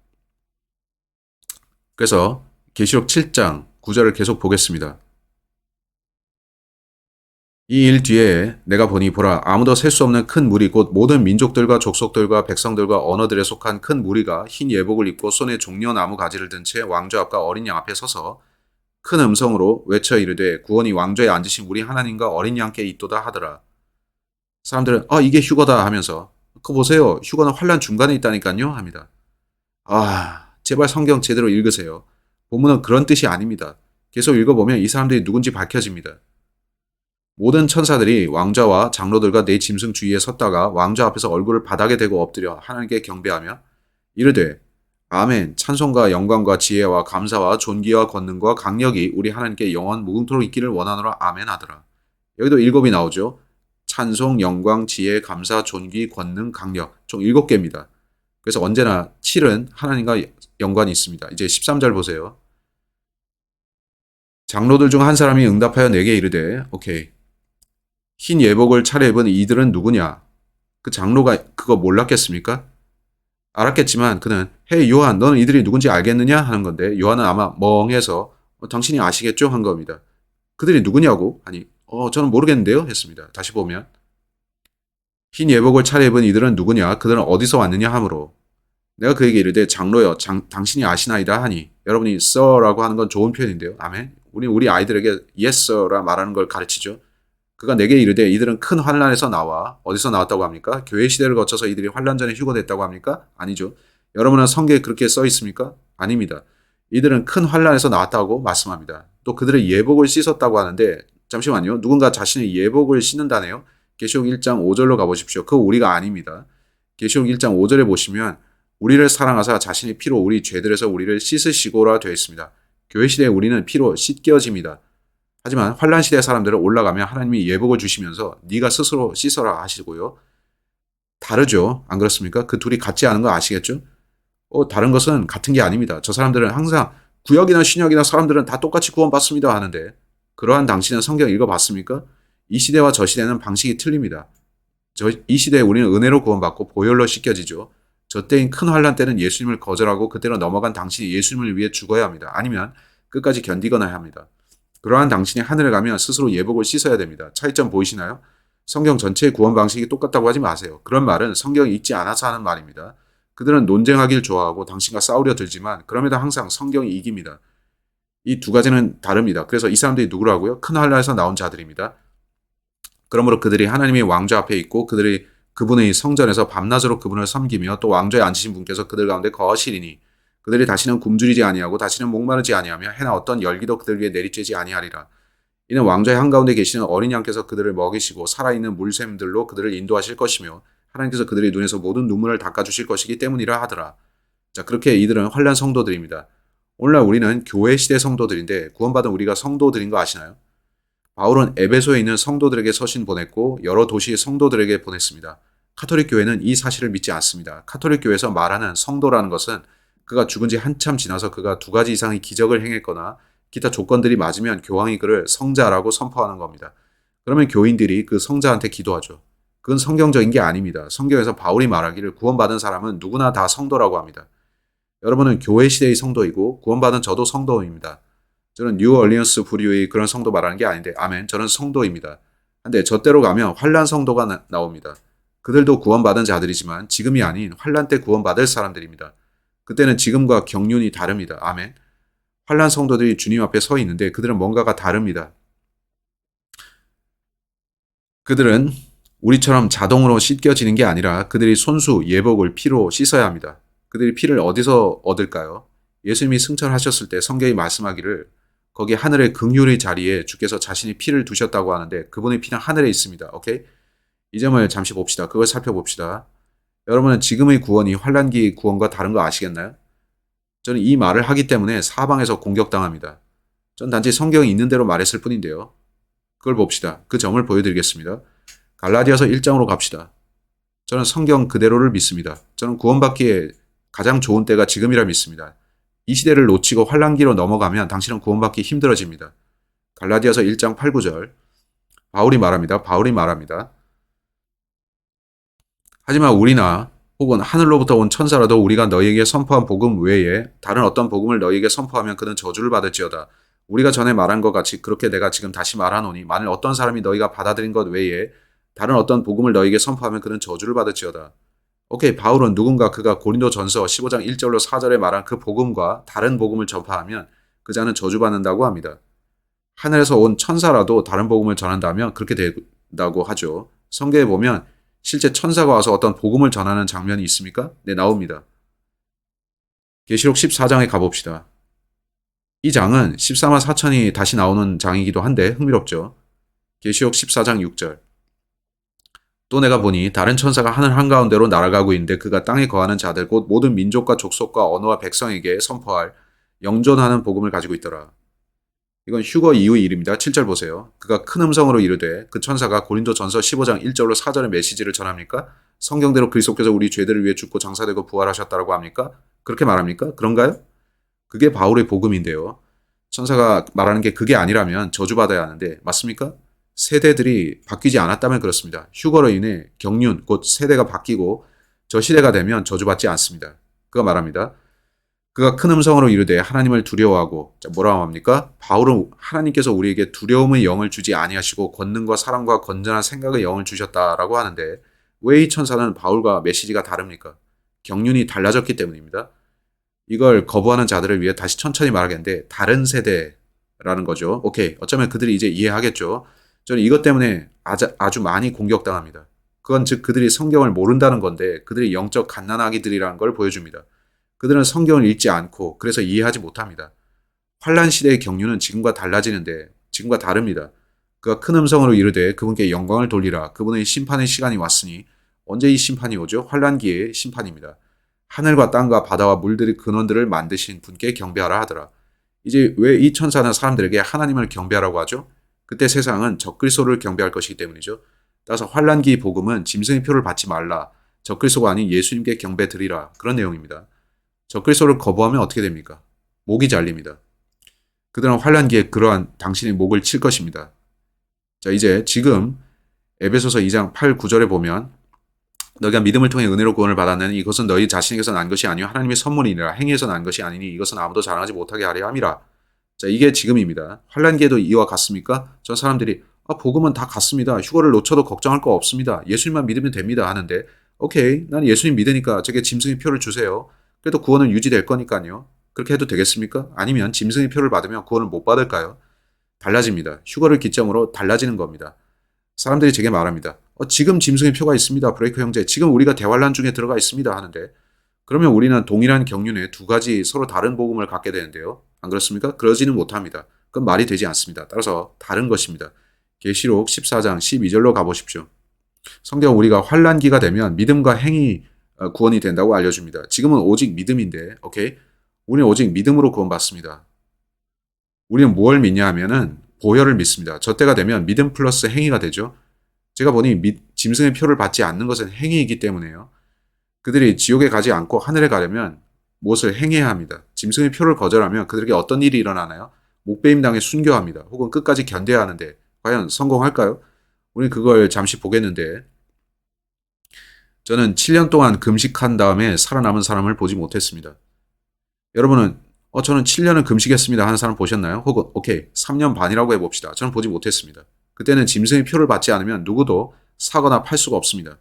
그래서 계시록 7장 9절을 계속 보겠습니다. 이 일 뒤에 내가 보니 보라 아무도 셀 수 없는 큰 무리 곧 모든 민족들과 족속들과 백성들과 언어들에 속한 큰 무리가 흰 예복을 입고 손에 종려나무 가지를 든 채 왕좌 앞과 어린 양 앞에 서서 큰 음성으로 외쳐 이르되 구원이 왕좌에 앉으신 우리 하나님과 어린 양께 있도다 하더라. 사람들은 이게 휴거다 하면서 그거 보세요. 휴거는 환란 중간에 있다니까요 합니다. 제발 성경 제대로 읽으세요. 본문은 그런 뜻이 아닙니다. 계속 읽어보면 이 사람들이 누군지 밝혀집니다. 모든 천사들이 왕좌와 장로들과 네 짐승 주위에 섰다가 왕좌 앞에서 얼굴을 바닥에 대고 엎드려 하나님께 경배하며 이르되 아멘 찬송과 영광과 지혜와 감사와 존귀와 권능과 강력이 우리 하나님께 영원 무궁토록 있기를 원하노라 아멘 하더라. 여기도 7이 나오죠. 찬송, 영광, 지혜, 감사, 존귀, 권능, 강력 총 7개입니다. 그래서 언제나 7은 하나님과 연관이 있습니다. 이제 13절 보세요. 장로들 중 한 사람이 응답하여 내게 이르되 오케이 흰 예복을 차려입은 이들은 누구냐? 그 장로가 그거 몰랐겠습니까? 알았겠지만 그는 헤이 요한 너는 이들이 누군지 알겠느냐? 하는 건데 요한은 아마 멍해서 당신이 아시겠죠? 한 겁니다. 그들이 누구냐고? 아니 저는 모르겠는데요? 했습니다. 다시 보면 흰 예복을 차려입은 이들은 누구냐? 그들은 어디서 왔느냐? 하므로 내가 그에게 이르되 장로여 당신이 아시나이다 하니 여러분이 sir라고 하는 건 좋은 표현인데요. 아멘. 우리 아이들에게 yes sir라 말하는 걸 가르치죠. 그가 내게 이르되 이들은 큰 환란에서 나와 어디서 나왔다고 합니까? 교회 시대를 거쳐서 이들이 환란 전에 휴거됐다고 합니까? 아니죠. 여러분은 성경에 그렇게 써 있습니까? 아닙니다. 이들은 큰 환란에서 나왔다고 말씀합니다. 또 그들의 예복을 씻었다고 하는데 잠시만요. 누군가 자신의 예복을 씻는다네요. 계시록 1장 5절로 가보십시오. 그거 우리가 아닙니다. 계시록 1장 5절에 보시면 우리를 사랑하사 자신의 피로 우리 죄들에서 우리를 씻으시고라 되어 있습니다. 교회 시대에 우리는 피로 씻겨집니다. 하지만 환란 시대 사람들은 올라가면 하나님이 예복을 주시면서 네가 스스로 씻어라 하시고요. 다르죠. 안 그렇습니까? 그 둘이 같지 않은 거 아시겠죠? 다른 것은 같은 게 아닙니다. 저 사람들은 항상 구약이나 신약이나 사람들은 다 똑같이 구원받습니다 하는데 그러한 당신은 성경 읽어봤습니까? 이 시대와 저 시대는 방식이 틀립니다. 이 시대에 우리는 은혜로 구원받고 보혈로 씻겨지죠. 저 때인 큰 환란 때는 예수님을 거절하고 그때로 넘어간 당신이 예수님을 위해 죽어야 합니다. 아니면 끝까지 견디거나 합니다. 그러한 당신이 하늘에 가면 스스로 예복을 씻어야 됩니다. 차이점 보이시나요? 성경 전체의 구원 방식이 똑같다고 하지 마세요. 그런 말은 성경이 있지 않아서 하는 말입니다. 그들은 논쟁하길 좋아하고 당신과 싸우려 들지만 그럼에도 항상 성경이 이깁니다. 이 두 가지는 다릅니다. 그래서 이 사람들이 누구라고요? 큰 환란에서 나온 자들입니다. 그러므로 그들이 하나님의 왕좌 앞에 있고 그들이 그분의 성전에서 밤낮으로 그분을 섬기며 또 왕좌에 앉으신 분께서 그들 가운데 거하시리니 그들이 다시는 굶주리지 아니하고 다시는 목마르지 아니하며 해나 어떤 열기도 그들 위에 내리쬐지 아니하리라. 이는 왕좌의 한가운데 계시는 어린 양께서 그들을 먹이시고 살아있는 물샘들로 그들을 인도하실 것이며 하나님께서 그들의 눈에서 모든 눈물을 닦아주실 것이기 때문이라 하더라. 자, 그렇게 이들은 환난 성도들입니다. 오늘날 우리는 교회 시대 성도들인데 구원받은 우리가 성도들인 거 아시나요? 바울은 에베소에 있는 성도들에게 서신 보냈고 여러 도시의 성도들에게 보냈습니다. 카톨릭 교회는 이 사실을 믿지 않습니다. 카톨릭 교회에서 말하는 성도라는 것은 그가 죽은 지 한참 지나서 그가 두 가지 이상의 기적을 행했거나 기타 조건들이 맞으면 교황이 그를 성자라고 선포하는 겁니다. 그러면 교인들이 그 성자한테 기도하죠. 그건 성경적인 게 아닙니다. 성경에서 바울이 말하기를 구원받은 사람은 누구나 다 성도라고 합니다. 여러분은 교회 시대의 성도이고 구원받은 저도 성도입니다. 저는 뉴얼리언스 부류의 그런 성도 말하는 게 아닌데 아멘, 저는 성도입니다. 근데 저때로 가면 환란 성도가 나옵니다. 그들도 구원받은 자들이지만 지금이 아닌 환란 때 구원받을 사람들입니다. 그때는 지금과 경륜이 다릅니다. 아멘. 환란 성도들이 주님 앞에 서 있는데 그들은 뭔가가 다릅니다. 그들은 우리처럼 자동으로 씻겨지는 게 아니라 그들이 손수, 예복을 피로 씻어야 합니다. 그들이 피를 어디서 얻을까요? 예수님이 승천하셨을 때 성경이 말씀하기를 거기 하늘의 긍휼의 자리에 주께서 자신이 피를 두셨다고 하는데 그분의 피는 하늘에 있습니다. 오케이? 이 점을 잠시 봅시다. 그걸 살펴봅시다. 여러분은 지금의 구원이 환란기의 구원과 다른 거 아시겠나요? 저는 이 말을 하기 때문에 사방에서 공격당합니다. 전 단지 성경이 있는 대로 말했을 뿐인데요. 그걸 봅시다. 그 점을 보여드리겠습니다. 갈라디아서 1장으로 갑시다. 저는 성경 그대로를 믿습니다. 저는 구원받기에 가장 좋은 때가 지금이라 믿습니다. 이 시대를 놓치고 환란기로 넘어가면 당신은 구원받기 힘들어집니다. 갈라디아서 1장 8, 9절 바울이 말합니다. 하지만 우리나 혹은 하늘로부터 온 천사라도 우리가 너희에게 선포한 복음 외에 다른 어떤 복음을 너희에게 선포하면 그는 저주를 받을지어다. 우리가 전에 말한 것 같이 그렇게 내가 지금 다시 말하노니 만일 어떤 사람이 너희가 받아들인 것 외에 다른 어떤 복음을 너희에게 선포하면 그는 저주를 받을지어다. 오케이, 바울은 누군가 그가 고린도전서 15장 1절로 4절에 말한 그 복음과 다른 복음을 전파하면 그 자는 저주받는다고 합니다. 하늘에서 온 천사라도 다른 복음을 전한다면 그렇게 된다고 하죠. 성경에 보면 실제 천사가 와서 어떤 복음을 전하는 장면이 있습니까? 네, 나옵니다. 계시록 14장에 가봅시다. 이 장은 14만 4천이 다시 나오는 장이기도 한데 흥미롭죠. 계시록 14장 6절 또 내가 보니 다른 천사가 하늘 한가운데로 날아가고 있는데 그가 땅에 거하는 자들 곧 모든 민족과 족속과 언어와 백성에게 선포할 영존하는 복음을 가지고 있더라. 이건 휴거 이후의 일입니다. 7절 보세요. 그가 큰 음성으로 이르되 그 천사가 고린도전서 15장 1절로 4절의 메시지를 전합니까? 성경대로 그리스도께서 우리 죄들을 위해 죽고 장사되고 부활하셨다라고 합니까? 그렇게 말합니까? 그런가요? 그게 바울의 복음인데요. 천사가 말하는 게 그게 아니라면 저주받아야 하는데 맞습니까? 세대들이 바뀌지 않았다면 그렇습니다. 휴거로 인해 경륜, 곧 세대가 바뀌고 저 시대가 되면 저주받지 않습니다. 그가 말합니다. 그가 큰 음성으로 이르되 하나님을 두려워하고 뭐라고 합니까? 바울은 하나님께서 우리에게 두려움의 영을 주지 아니하시고 권능과 사랑과 건전한 생각의 영을 주셨다라고 하는데 왜 이 천사는 바울과 메시지가 다릅니까? 경륜이 달라졌기 때문입니다. 이걸 거부하는 자들을 위해 다시 천천히 말하겠는데 다른 세대라는 거죠. 오케이, 어쩌면 그들이 이제 이해하겠죠. 저는 이것 때문에 아주 많이 공격당합니다. 그건 즉 그들이 성경을 모른다는 건데 그들이 영적 갓난아기들이라는 걸 보여줍니다. 그들은 성경을 읽지 않고 그래서 이해하지 못합니다. 환란 시대의 경륜은 지금과 달라지는데 지금과 다릅니다. 그가 큰 음성으로 이르되 그분께 영광을 돌리라. 그분의 심판의 시간이 왔으니 언제 이 심판이 오죠? 환란기의 심판입니다. 하늘과 땅과 바다와 물들의 근원들을 만드신 분께 경배하라 하더라. 이제 왜 이 천사는 사람들에게 하나님을 경배하라고 하죠? 그때 세상은 적그리스도를 경배할 것이기 때문이죠. 따라서 환란기 복음은 짐승의 표를 받지 말라. 적그리스도가 아닌 예수님께 경배 드리라. 그런 내용입니다. 적그리스도를 거부하면 어떻게 됩니까? 목이 잘립니다. 그들은 환란기에 그러한 당신의 목을 칠 것입니다. 자, 이제 지금 에베소서 2장 8, 9절에 보면 너희가 믿음을 통해 은혜로 구원을 받았느니 이것은 너희 자신에게서 난 것이 아니요 하나님의 선물이니라. 행위에서 난 것이 아니니 이것은 아무도 자랑하지 못하게 하려 함이라. 자, 이게 지금입니다. 환란기에도 이와 같습니까? 저 사람들이 복음은 다 같습니다. 휴거를 놓쳐도 걱정할 거 없습니다. 예수님만 믿으면 됩니다. 하는데 오케이, 난 예수님 믿으니까 저게 짐승의 표를 주세요. 그래도 구원은 유지될 거니까요. 그렇게 해도 되겠습니까? 아니면 짐승의 표를 받으면 구원을 못 받을까요? 달라집니다. 휴거를 기점으로 달라지는 겁니다. 사람들이 제게 말합니다. 지금 짐승의 표가 있습니다. 브레이크 형제. 지금 우리가 대환란 중에 들어가 있습니다. 하는데 그러면 우리는 동일한 경륜에 두 가지 서로 다른 복음을 갖게 되는데요. 안 그렇습니까? 그러지는 못합니다. 그건 말이 되지 않습니다. 따라서 다른 것입니다. 계시록 14장 12절로 가보십시오. 성경 우리가 환란기가 되면 믿음과 행위 구원이 된다고 알려줍니다. 지금은 오직 믿음인데, 오케이? 우리는 오직 믿음으로 구원받습니다. 우리는 무엇을 믿냐 하면은 보혈을 믿습니다. 저 때가 되면 믿음 플러스 행위가 되죠. 제가 보니 짐승의 표를 받지 않는 것은 행위이기 때문에요. 그들이 지옥에 가지 않고 하늘에 가려면 무엇을 행해야 합니다. 짐승의 표를 거절하면 그들에게 어떤 일이 일어나나요? 목배임 당해 순교합니다. 혹은 끝까지 견뎌야 하는데 과연 성공할까요? 우리는 그걸 잠시 보겠는데 저는 7년 동안 금식한 다음에 살아남은 사람을 보지 못했습니다. 여러분은 저는 7년을 금식했습니다 하는 사람 보셨나요? 혹은 오케이 3년 반이라고 해봅시다. 저는 보지 못했습니다. 그때는 짐승의 표를 받지 않으면 누구도 사거나 팔 수가 없습니다.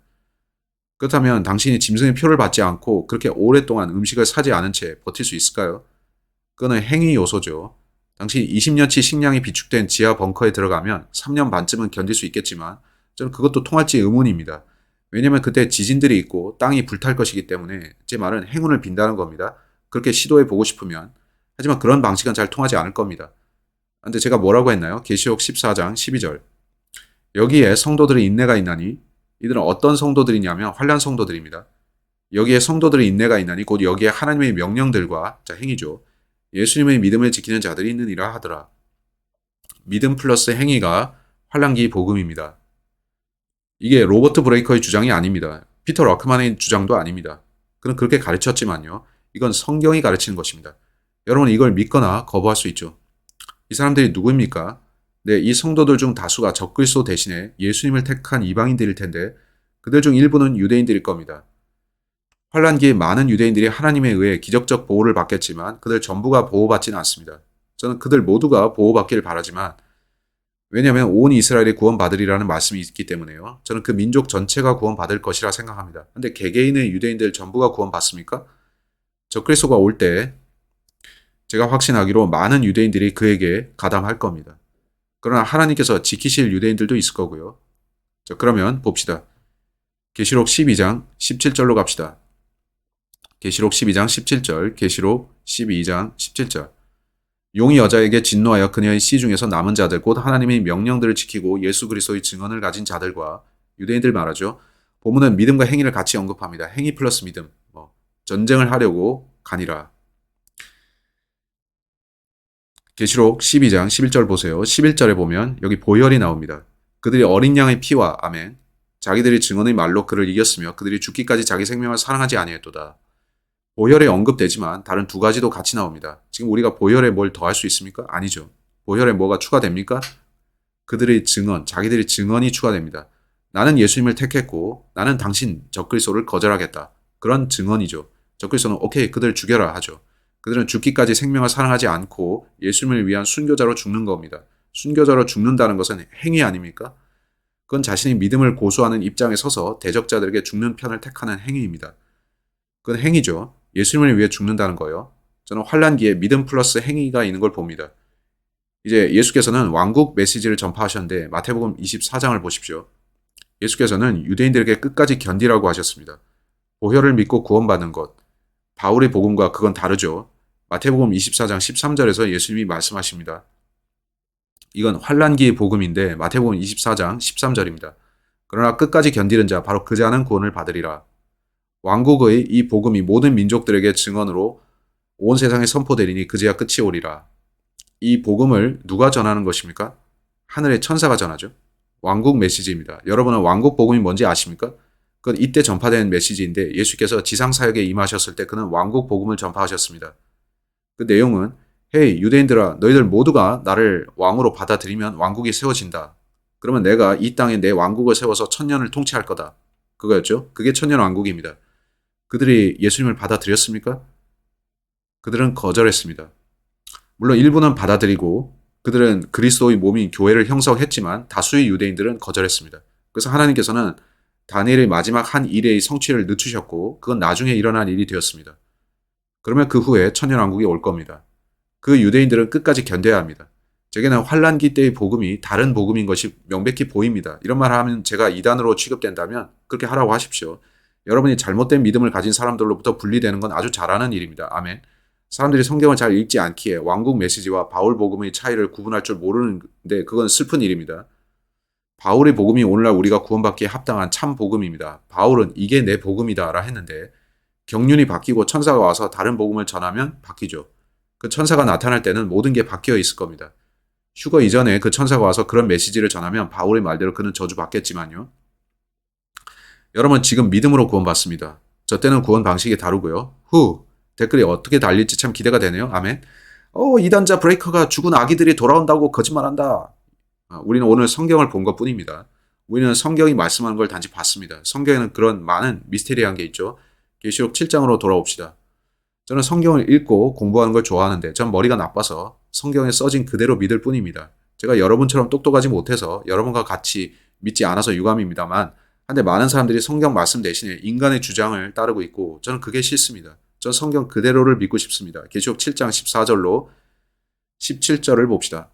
그렇다면 당신이 짐승의 표를 받지 않고 그렇게 오랫동안 음식을 사지 않은 채 버틸 수 있을까요? 그거는 행위 요소죠. 당신이 20년치 식량이 비축된 지하 벙커에 들어가면 3년 반쯤은 견딜 수 있겠지만 저는 그것도 통할지 의문입니다. 왜냐하면 그때 지진들이 있고 땅이 불탈 것이기 때문에 제 말은 행운을 빈다는 겁니다. 그렇게 시도해 보고 싶으면. 하지만 그런 방식은 잘 통하지 않을 겁니다. 근데 제가 뭐라고 했나요? 계시록 14장 12절. 여기에 성도들의 인내가 있나니 이들은 어떤 성도들이냐면 환난 성도들입니다. 여기에 성도들의 인내가 있나니 곧 여기에 하나님의 명령들과 행위죠. 예수님의 믿음을 지키는 자들이 있느니라 하더라. 믿음 플러스 행위가 환난기 복음입니다. 이게 로버트 브레이커의 주장이 아닙니다. 피터 럭크만의 주장도 아닙니다. 그는 그렇게 가르쳤지만요. 이건 성경이 가르치는 것입니다. 여러분 이걸 믿거나 거부할 수 있죠. 이 사람들이 누구입니까? 네, 이 성도들 중 다수가 적그리스도 대신에 예수님을 택한 이방인들일 텐데 그들 중 일부는 유대인들일 겁니다. 환란기에 많은 유대인들이 하나님에 의해 기적적 보호를 받겠지만 그들 전부가 보호받지는 않습니다. 저는 그들 모두가 보호받기를 바라지만 왜냐하면 온 이스라엘이 구원받으리라는 말씀이 있기 때문에요. 저는 그 민족 전체가 구원받을 것이라 생각합니다. 근데 개개인의 유대인들 전부가 구원받습니까? 적그리스도가 올 때 제가 확신하기로 많은 유대인들이 그에게 가담할 겁니다. 그러나 하나님께서 지키실 유대인들도 있을 거고요. 자, 그러면 봅시다. 계시록 12장 17절로 갑시다. 계시록 12장 17절, 계시록 12장 17절. 용이 여자에게 진노하여 그녀의 씨 중에서 남은 자들 곧 하나님의 명령들을 지키고 예수 그리스도의 증언을 가진 자들과 유대인들 말하죠. 본문은 믿음과 행위를 같이 언급합니다. 행위 플러스 믿음. 전쟁을 하려고 가니라. 계시록 12장 11절 보세요. 11절에 보면 여기 보혈이 나옵니다. 그들이 어린 양의 피와 아멘. 자기들이 증언의 말로 그를 이겼으며 그들이 죽기까지 자기 생명을 사랑하지 아니했도다. 보혈에 언급되지만 다른 두 가지도 같이 나옵니다. 지금 우리가 보혈에 뭘 더할 수 있습니까? 아니죠. 보혈에 뭐가 추가됩니까? 그들의 증언, 자기들의 증언이 추가됩니다. 나는 예수님을 택했고 나는 당신 적그리스도를 거절하겠다. 그런 증언이죠. 적그리스도는 오케이 그들 죽여라 하죠. 그들은 죽기까지 생명을 사랑하지 않고 예수님을 위한 순교자로 죽는 겁니다. 순교자로 죽는다는 것은 행위 아닙니까? 그건 자신의 믿음을 고수하는 입장에 서서 대적자들에게 죽는 편을 택하는 행위입니다. 그건 행위죠. 예수님을 위해 죽는다는 거예요. 저는 환란기에 믿음 플러스 행위가 있는 걸 봅니다. 이제 예수께서는 왕국 메시지를 전파하셨는데 마태복음 24장을 보십시오. 예수께서는 유대인들에게 끝까지 견디라고 하셨습니다. 보혈을 믿고 구원받는 것. 바울의 복음과 그건 다르죠. 마태복음 24장 13절에서 예수님이 말씀하십니다. 이건 환란기의 복음인데 마태복음 24장 13절입니다. 그러나 끝까지 견디는 자 바로 그 자는 구원을 받으리라. 왕국의 이 복음이 모든 민족들에게 증언으로 온 세상에 선포되리니 그제야 끝이 오리라. 이 복음을 누가 전하는 것입니까? 하늘의 천사가 전하죠. 왕국 메시지입니다. 여러분은 왕국 복음이 뭔지 아십니까? 그건 이때 전파된 메시지인데 예수께서 지상사역에 임하셨을 때 그는 왕국 복음을 전파하셨습니다. 그 내용은 헤이 유대인들아 너희들 모두가 나를 왕으로 받아들이면 왕국이 세워진다. 그러면 내가 이 땅에 내 왕국을 세워서 천년을 통치할 거다. 그거였죠. 그게 천년 왕국입니다. 그들이 예수님을 받아들였습니까? 그들은 거절했습니다. 물론 일부는 받아들이고 그들은 그리스도의 몸인 교회를 형성했지만 다수의 유대인들은 거절했습니다. 그래서 하나님께서는 다니엘의 마지막 한 일의 성취를 늦추셨고 그건 나중에 일어난 일이 되었습니다. 그러면 그 후에 천년왕국이 올 겁니다. 그 유대인들은 끝까지 견뎌야 합니다. 제게는 환란기 때의 복음이 다른 복음인 것이 명백히 보입니다. 이런 말 하면 제가 이단으로 취급된다면 그렇게 하라고 하십시오. 여러분이 잘못된 믿음을 가진 사람들로부터 분리되는 건 아주 잘하는 일입니다. 아멘. 사람들이 성경을 잘 읽지 않기에 왕국 메시지와 바울 복음의 차이를 구분할 줄 모르는데 그건 슬픈 일입니다. 바울의 복음이 오늘날 우리가 구원받기에 합당한 참 복음입니다. 바울은 이게 내 복음이다라 했는데 경륜이 바뀌고 천사가 와서 다른 복음을 전하면 바뀌죠. 그 천사가 나타날 때는 모든 게 바뀌어 있을 겁니다. 휴거 이전에 그 천사가 와서 그런 메시지를 전하면 바울의 말대로 그는 저주받겠지만요. 여러분 지금 믿음으로 구원받습니다. 저 때는 구원 방식이 다르고요. 댓글이 어떻게 달릴지 참 기대가 되네요. 아멘. 이단자 브레이커가 죽은 아기들이 돌아온다고 거짓말한다. 우리는 오늘 성경을 본 것뿐입니다. 우리는 성경이 말씀하는 걸 단지 봤습니다. 성경에는 그런 많은 미스테리한 게 있죠. 계시록 7장으로 돌아옵시다. 저는 성경을 읽고 공부하는 걸 좋아하는데 전 머리가 나빠서 성경에 써진 그대로 믿을 뿐입니다. 제가 여러분처럼 똑똑하지 못해서 여러분과 같이 믿지 않아서 유감입니다만 한데 많은 사람들이 성경 말씀 대신에 인간의 주장을 따르고 있고 저는 그게 싫습니다. 전 성경 그대로를 믿고 싶습니다. 계시록 7장 14절로 17절을 봅시다.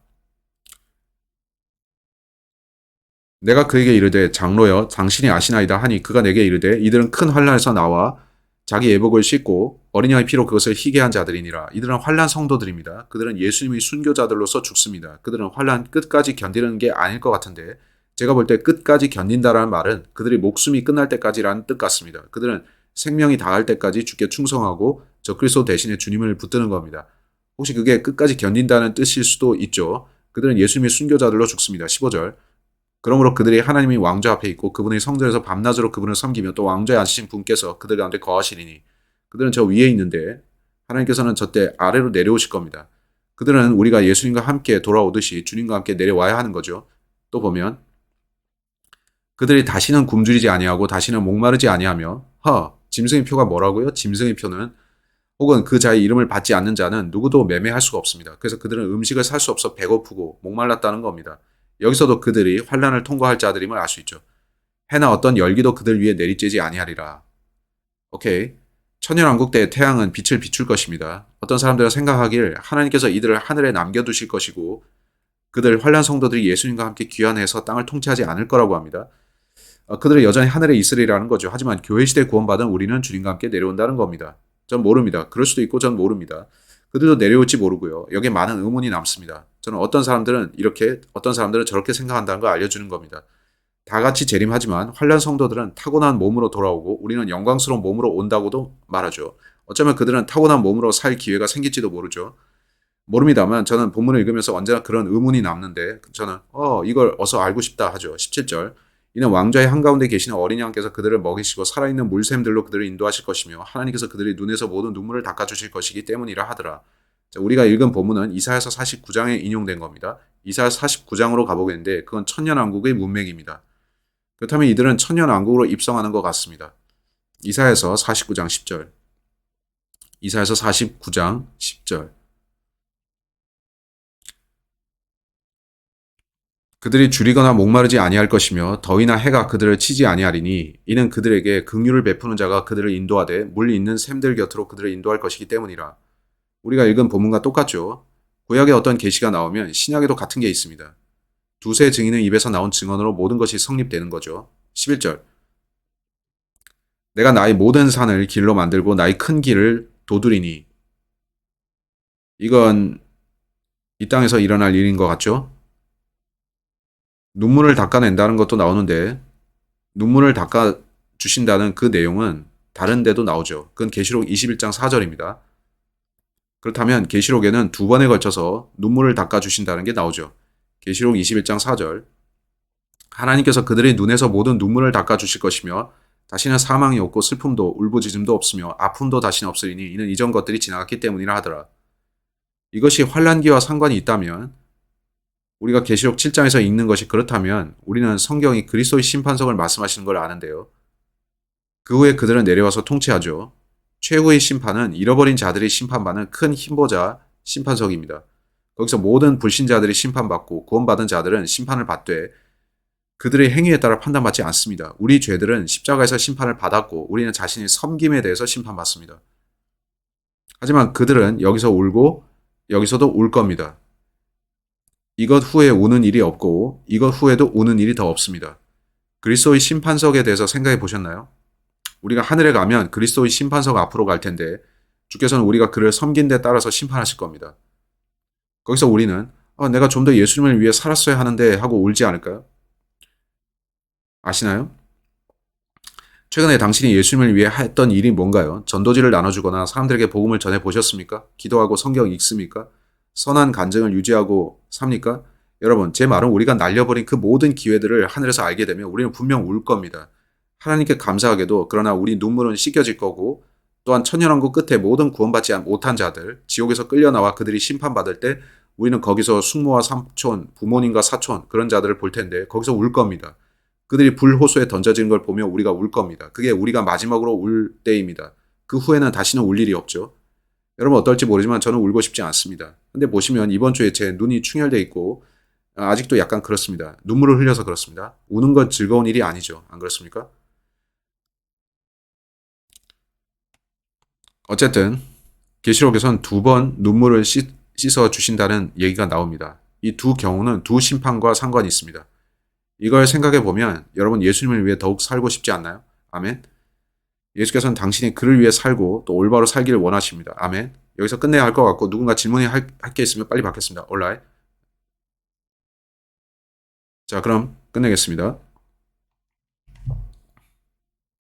내가 그에게 이르되 장로여 당신이 아시나이다 하니 그가 내게 이르되 이들은 큰 환난에서 나와 자기 예복을 씻고 어린 양의 피로 그것을 희게 한 자들이니라. 이들은 환난 성도들입니다. 그들은 예수님의 순교자들로서 죽습니다. 그들은 환난 끝까지 견디는 게 아닐 것 같은데 제가 볼 때 끝까지 견딘다라는 말은 그들의 목숨이 끝날 때까지라는 뜻 같습니다. 그들은 생명이 다할 때까지 주께 충성하고 저 그리스도 대신에 주님을 붙드는 겁니다. 혹시 그게 끝까지 견딘다는 뜻일 수도 있죠. 그들은 예수님의 순교자들로 죽습니다. 15절. 그러므로 그들이 하나님의 왕좌 앞에 있고 그분의 성전에서 밤낮으로 그분을 섬기며 또 왕좌에 앉으신 분께서 그들 가운데 거하시리니 그들은 저 위에 있는데 하나님께서는 저 때 아래로 내려오실 겁니다. 그들은 우리가 예수님과 함께 돌아오듯이 주님과 함께 내려와야 하는 거죠. 또 보면 그들이 다시는 굶주리지 아니하고 다시는 목마르지 아니하며 짐승의 표가 뭐라고요? 짐승의 표는 혹은 그 자의 이름을 받지 않는 자는 누구도 매매할 수가 없습니다. 그래서 그들은 음식을 살 수 없어 배고프고 목말랐다는 겁니다. 여기서도 그들이 환난을 통과할 자들임을 알 수 있죠. 해나 어떤 열기도 그들 위에 내리쬐지 아니하리라. 오케이. 천년왕국 때 태양은 빛을 비출 것입니다. 어떤 사람들은 생각하길 하나님께서 이들을 하늘에 남겨두실 것이고 그들 환난 성도들이 예수님과 함께 귀환해서 땅을 통치하지 않을 거라고 합니다. 그들은 여전히 하늘에 있으리라는 거죠. 하지만 교회 시대 구원받은 우리는 주님과 함께 내려온다는 겁니다. 전 모릅니다. 그럴 수도 있고 전 모릅니다. 그들도 내려올지 모르고요. 여기에 많은 의문이 남습니다. 저는 어떤 사람들은 이렇게 어떤 사람들은 저렇게 생각한다는 걸 알려주는 겁니다. 다 같이 재림하지만 환난 성도들은 타고난 몸으로 돌아오고 우리는 영광스러운 몸으로 온다고도 말하죠. 어쩌면 그들은 타고난 몸으로 살 기회가 생길지도 모르죠. 모릅니다만 저는 본문을 읽으면서 언제나 그런 의문이 남는데 저는 이걸 어서 알고 싶다 하죠. 17절. 이는 왕좌의 한가운데 계시는 어린 양께서 그들을 먹이시고 살아있는 물샘들로 그들을 인도하실 것이며 하나님께서 그들의 눈에서 모든 눈물을 닦아주실 것이기 때문이라 하더라. 자, 우리가 읽은 본문은 이사야서 49장에 인용된 겁니다. 이사야서 49장으로 가보겠는데 그건 천년왕국의 문맥입니다. 그렇다면 이들은 천년왕국으로 입성하는 것 같습니다. 이사야서 49장 10절. 이사야서 49장 10절. 그들이 줄이거나 목마르지 아니할 것이며 더위나 해가 그들을 치지 아니하리니 이는 그들에게 긍휼을 베푸는 자가 그들을 인도하되 물 있는 샘들 곁으로 그들을 인도할 것이기 때문이라. 우리가 읽은 본문과 똑같죠. 구약에 어떤 계시가 나오면 신약에도 같은 게 있습니다. 두세 증인의 입에서 나온 증언으로 모든 것이 성립되는 거죠. 11절. 내가 나의 모든 산을 길로 만들고 나의 큰 길을 도두리니. 이건 이 땅에서 일어날 일인 것 같죠? 눈물을 닦아낸다는 것도 나오는데 눈물을 닦아주신다는 그 내용은 다른 데도 나오죠. 그건 계시록 21장 4절입니다. 그렇다면 계시록에는 두 번에 걸쳐서 눈물을 닦아주신다는 게 나오죠. 계시록 21장 4절. 하나님께서 그들의 눈에서 모든 눈물을 닦아주실 것이며 다시는 사망이 없고 슬픔도 울부짖음도 없으며 아픔도 다시는 없으리니 이는 이전 것들이 지나갔기 때문이라 하더라. 이것이 환란기와 상관이 있다면 우리가 계시록 7장에서 읽는 것이 그렇다면 우리는 성경이 그리스도의 심판석을 말씀하시는 걸 아는데요. 그 후에 그들은 내려와서 통치하죠. 최후의 심판은 잃어버린 자들이 심판받는 큰 힘보자 심판석입니다. 거기서 모든 불신자들이 심판받고 구원받은 자들은 심판을 받되 그들의 행위에 따라 판단받지 않습니다. 우리 죄들은 십자가에서 심판을 받았고 우리는 자신의 섬김에 대해서 심판받습니다. 하지만 그들은 여기서 울고 여기서도 울 겁니다. 이것 후에 우는 일이 없고 이것 후에도 우는 일이 더 없습니다. 그리스도의 심판석에 대해서 생각해 보셨나요? 우리가 하늘에 가면 그리스도의 심판석 앞으로 갈 텐데 주께서는 우리가 그를 섬긴 데 따라서 심판하실 겁니다. 거기서 우리는 내가 좀 더 예수님을 위해 살았어야 하는데 하고 울지 않을까요? 아시나요? 최근에 당신이 예수님을 위해 했던 일이 뭔가요? 전도지를 나눠주거나 사람들에게 복음을 전해 보셨습니까? 기도하고 성경 읽습니까? 선한 간증을 유지하고 삽니까? 여러분, 제 말은 우리가 날려버린 그 모든 기회들을 하늘에서 알게 되면 우리는 분명 울 겁니다. 하나님께 감사하게도 그러나 우리 눈물은 씻겨질 거고 또한 천년왕국 끝에 모든 구원받지 못한 자들, 지옥에서 끌려나와 그들이 심판받을 때 우리는 거기서 숙모와 삼촌, 부모님과 사촌 그런 자들을 볼 텐데 거기서 울 겁니다. 그들이 불호수에 던져지는 걸 보며 우리가 울 겁니다. 그게 우리가 마지막으로 울 때입니다. 그 후에는 다시는 울 일이 없죠. 여러분 어떨지 모르지만 저는 울고 싶지 않습니다. 근데 보시면 이번 주에 제 눈이 충혈돼 있고 아직도 약간 그렇습니다. 눈물을 흘려서 그렇습니다. 우는 건 즐거운 일이 아니죠. 안 그렇습니까? 어쨌든 계시록에선 2번 눈물을 씻어 주신다는 얘기가 나옵니다. 이 두 경우는 두 심판과 상관이 있습니다. 이걸 생각해 보면 여러분 예수님을 위해 더욱 살고 싶지 않나요? 아멘. 예수께서는 당신이 그를 위해 살고 또 올바로 살기를 원하십니다. 아멘. 여기서 끝내야 할 것 같고 누군가 질문이 할 게 있으면 빨리 받겠습니다. 온라인. 자, 그럼 끝내겠습니다.